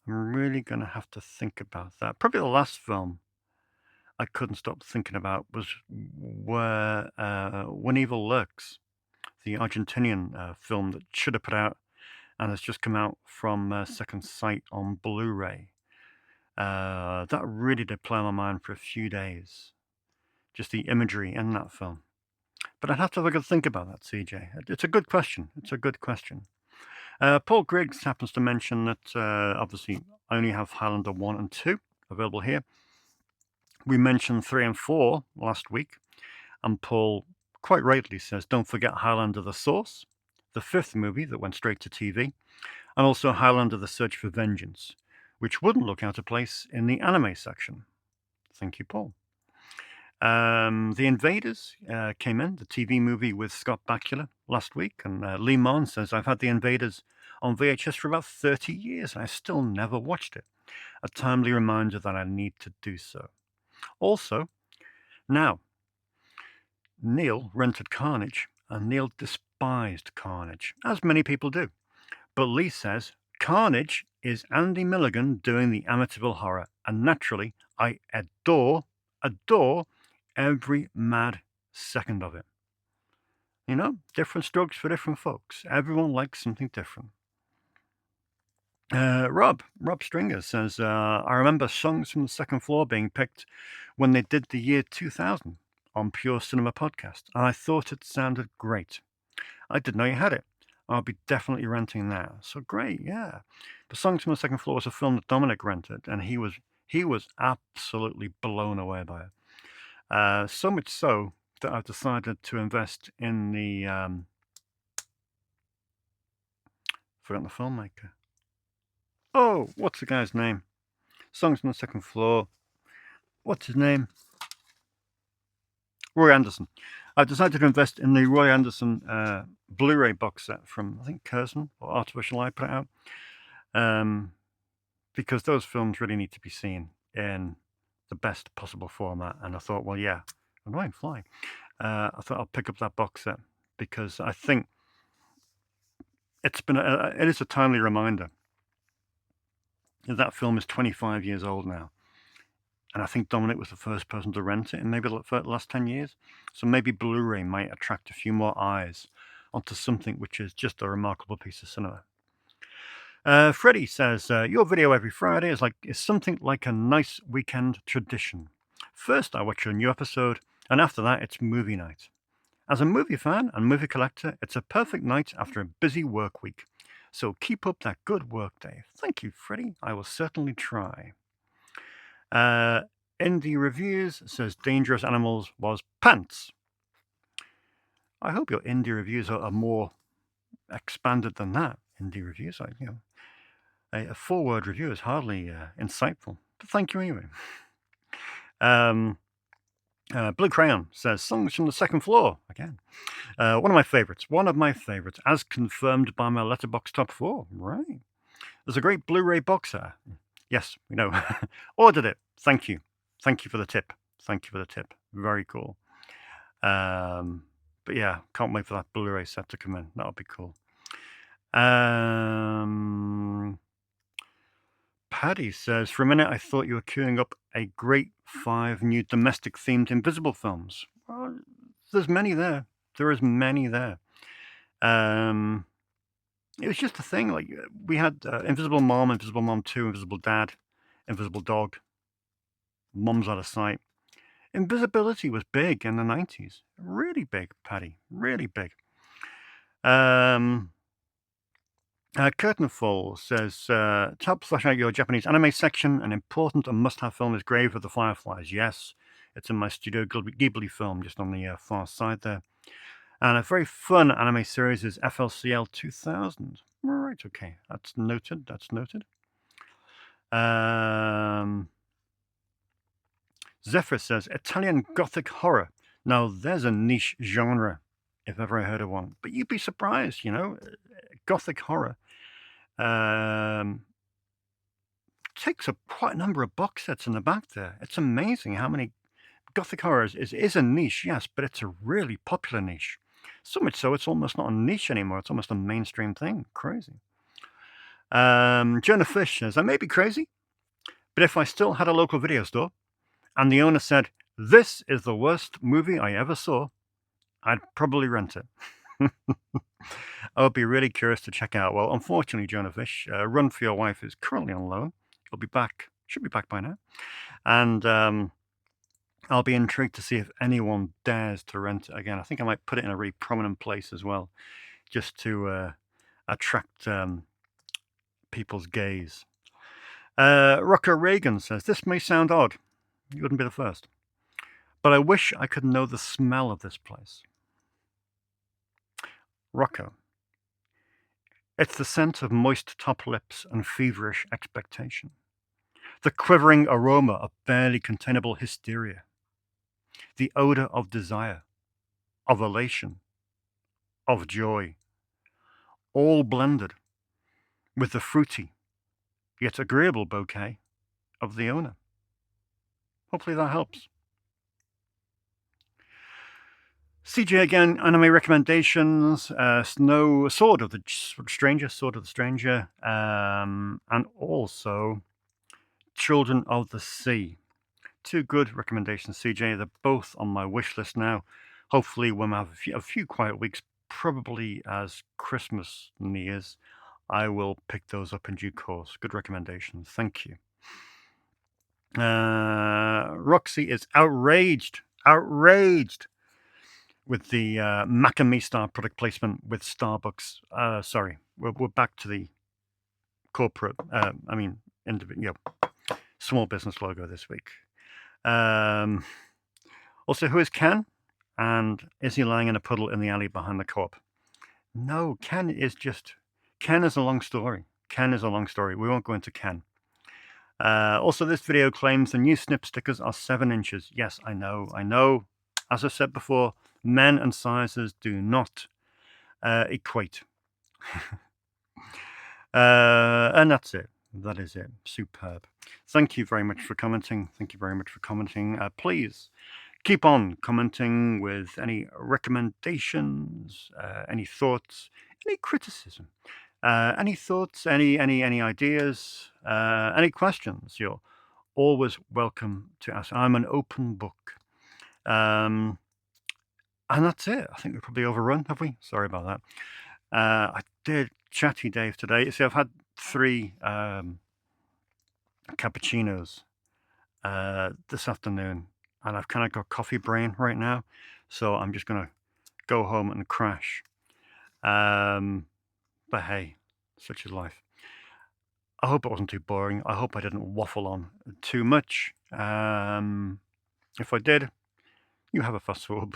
really going to have to think about that. Probably the last film I couldn't stop thinking about was When Evil Lurks, the Argentinian film that should have put out and has just come out from Second Sight on Blu-ray. That really did play on my mind for a few days. Just the imagery in that film. But I'd have to have a good think about that, CJ. It's a good question. Paul Griggs happens to mention that obviously I only have Highlander 1 and 2 available here. We mentioned 3 and 4 last week, and Paul quite rightly says, don't forget Highlander the Source, the 5th movie that went straight to TV, and also Highlander the Search for Vengeance, which wouldn't look out of place in the anime section. Thank you, Paul. The Invaders came in, the TV movie with Scott Bakula last week, and Lee Mon says, I've had The Invaders on VHS for about 30 years, and I still never watched it. A timely reminder that I need to do so. Also, now, Neil rented Carnage, and Neil despised Carnage, as many people do. But Lee says, Carnage is Andy Milligan doing the Amityville Horror, and naturally, I adore every mad second of it. Different strokes for different folks. Everyone likes something different. Rob Stringer says, I remember Songs from the Second Floor being picked when they did the year 2000 on Pure Cinema Podcast, and I thought it sounded great. I didn't know you had it. I'll be definitely renting that. So great, yeah. The Songs from the Second Floor was a film that Dominic rented, and he was absolutely blown away by it. So much so that I've decided to invest in the forgotten the filmmaker. Oh, what's the guy's name? Songs from the Second Floor. What's his name? Roy Anderson. I've decided to invest in the Roy Anderson Blu-ray box set from, I think, Curzon or Artificial Eye put it out. Because those films really need to be seen in the best possible format. And I thought, well, yeah, annoying fly. I thought I'll pick up that box set because I think it is a timely reminder That film is 25 years old now. And I think Dominic was the first person to rent it in maybe the last 10 years. So maybe Blu-ray might attract a few more eyes onto something which is just a remarkable piece of cinema. Freddie says, your video every Friday is something like a nice weekend tradition. First, I watch a new episode, and after that, it's movie night. As a movie fan and movie collector, it's a perfect night after a busy work week. So keep up that good work, Dave. Thank you, Freddie. I will certainly try. Indie Reviews says Dangerous Animals was pants. I hope your indie reviews are more expanded than that. Indie reviews, a 4-word review is hardly insightful, but thank you anyway. Blue Crayon says Songs from the Second Floor again. One of my favorites, as confirmed by my Letterboxd top 4. Right. There's a great Blu-ray box set. Yes, we know. Ordered it. Thank you. Thank you for the tip. Very cool. But yeah, can't wait for that Blu-ray set to come in. That'll be cool. Paddy says, for a minute, I thought you were queuing up a great 5 new domestic-themed Invisible films. Well, there's many there. There is many there. It was just a thing. Like we had Invisible Mom, Invisible Mom 2, Invisible Dad, Invisible Dog, Mom's Out of Sight. Invisibility was big in the 90s. Really big, Paddy. Really big. Curtain Fall says, to help flesh out your Japanese anime section, an important and must-have film is Grave of the Fireflies. Yes, it's in my Studio Ghibli film, just on the far side there. And a very fun anime series is FLCL 2000. Right, okay, that's noted. Zephyr says, Italian Gothic horror. Now, there's a niche genre, if ever I heard of one. But you'd be surprised, Gothic horror takes up quite a number of box sets in the back there. It's amazing how many Gothic horrors is a niche, yes, but it's a really popular niche. So much so, it's almost not a niche anymore. It's almost a mainstream thing. Crazy. Jonah Fish says, I may be crazy, but if I still had a local video store and the owner said, this is the worst movie I ever saw, I'd probably rent it. I would be really curious to check out. Well, unfortunately, Jonah Fish, Run for Your Wife is currently on loan. It'll be back. Should be back by now. And I'll be intrigued to see if anyone dares to rent it again. I think I might put it in a really prominent place as well, just to attract people's gaze. Rocker Reagan says, this may sound odd. You wouldn't be the first. But I wish I could know the smell of this place. Rocco. It's the scent of moist top lips and feverish expectation. The quivering aroma of barely containable hysteria. The odor of desire, of elation, of joy. All blended with the fruity, yet agreeable bouquet of the owner. Hopefully that helps. CJ again, anime recommendations, Sword of the Stranger, and also Children of the Sea. 2 good recommendations, CJ. They're both on my wish list now. Hopefully when we have a few quiet weeks, probably as Christmas nears, I will pick those up in due course. Good recommendations. Thank you. Roxy is outraged with the Macamee Star product placement with Starbucks. Sorry, we're back to the corporate, small business logo this week. Also, who is Ken? And is he lying in a puddle in the alley behind the co-op? No, Ken is a long story. We won't go into Ken. Also, this video claims the new snip stickers are 7 inches. Yes, I know. As I said before, men and sizes do not equate. And that's it. That is it. Superb. Thank you very much for commenting. Please keep on commenting with any recommendations, any thoughts, any criticism. Any thoughts? Any ideas? Any questions? You're always welcome to ask. I'm an open book. And that's it. I think we've probably overrun, have we? Sorry about that. I did chatty Dave today. See, I've had 3 cappuccinos this afternoon, and I've kind of got coffee brain right now, so I'm just gonna go home and crash. But hey, such is life. I hope it wasn't too boring. I hope I didn't waffle on too much. If I did, you have a fast forward.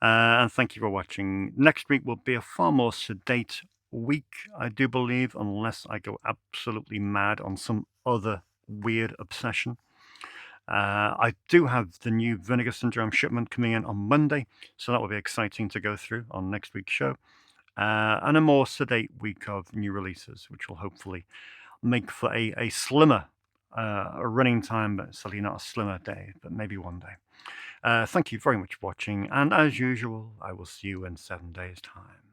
And thank you for watching. Next week will be a far more sedate week, I do believe, unless I go absolutely mad on some other weird obsession. I do have the new Vinegar Syndrome shipment coming in on Monday, so that will be exciting to go through on next week's show. And a more sedate week of new releases, which will hopefully make for a slimmer running time, but certainly not a slimmer day, but maybe one day. Thank you very much for watching, and as usual, I will see you in 7 days' time.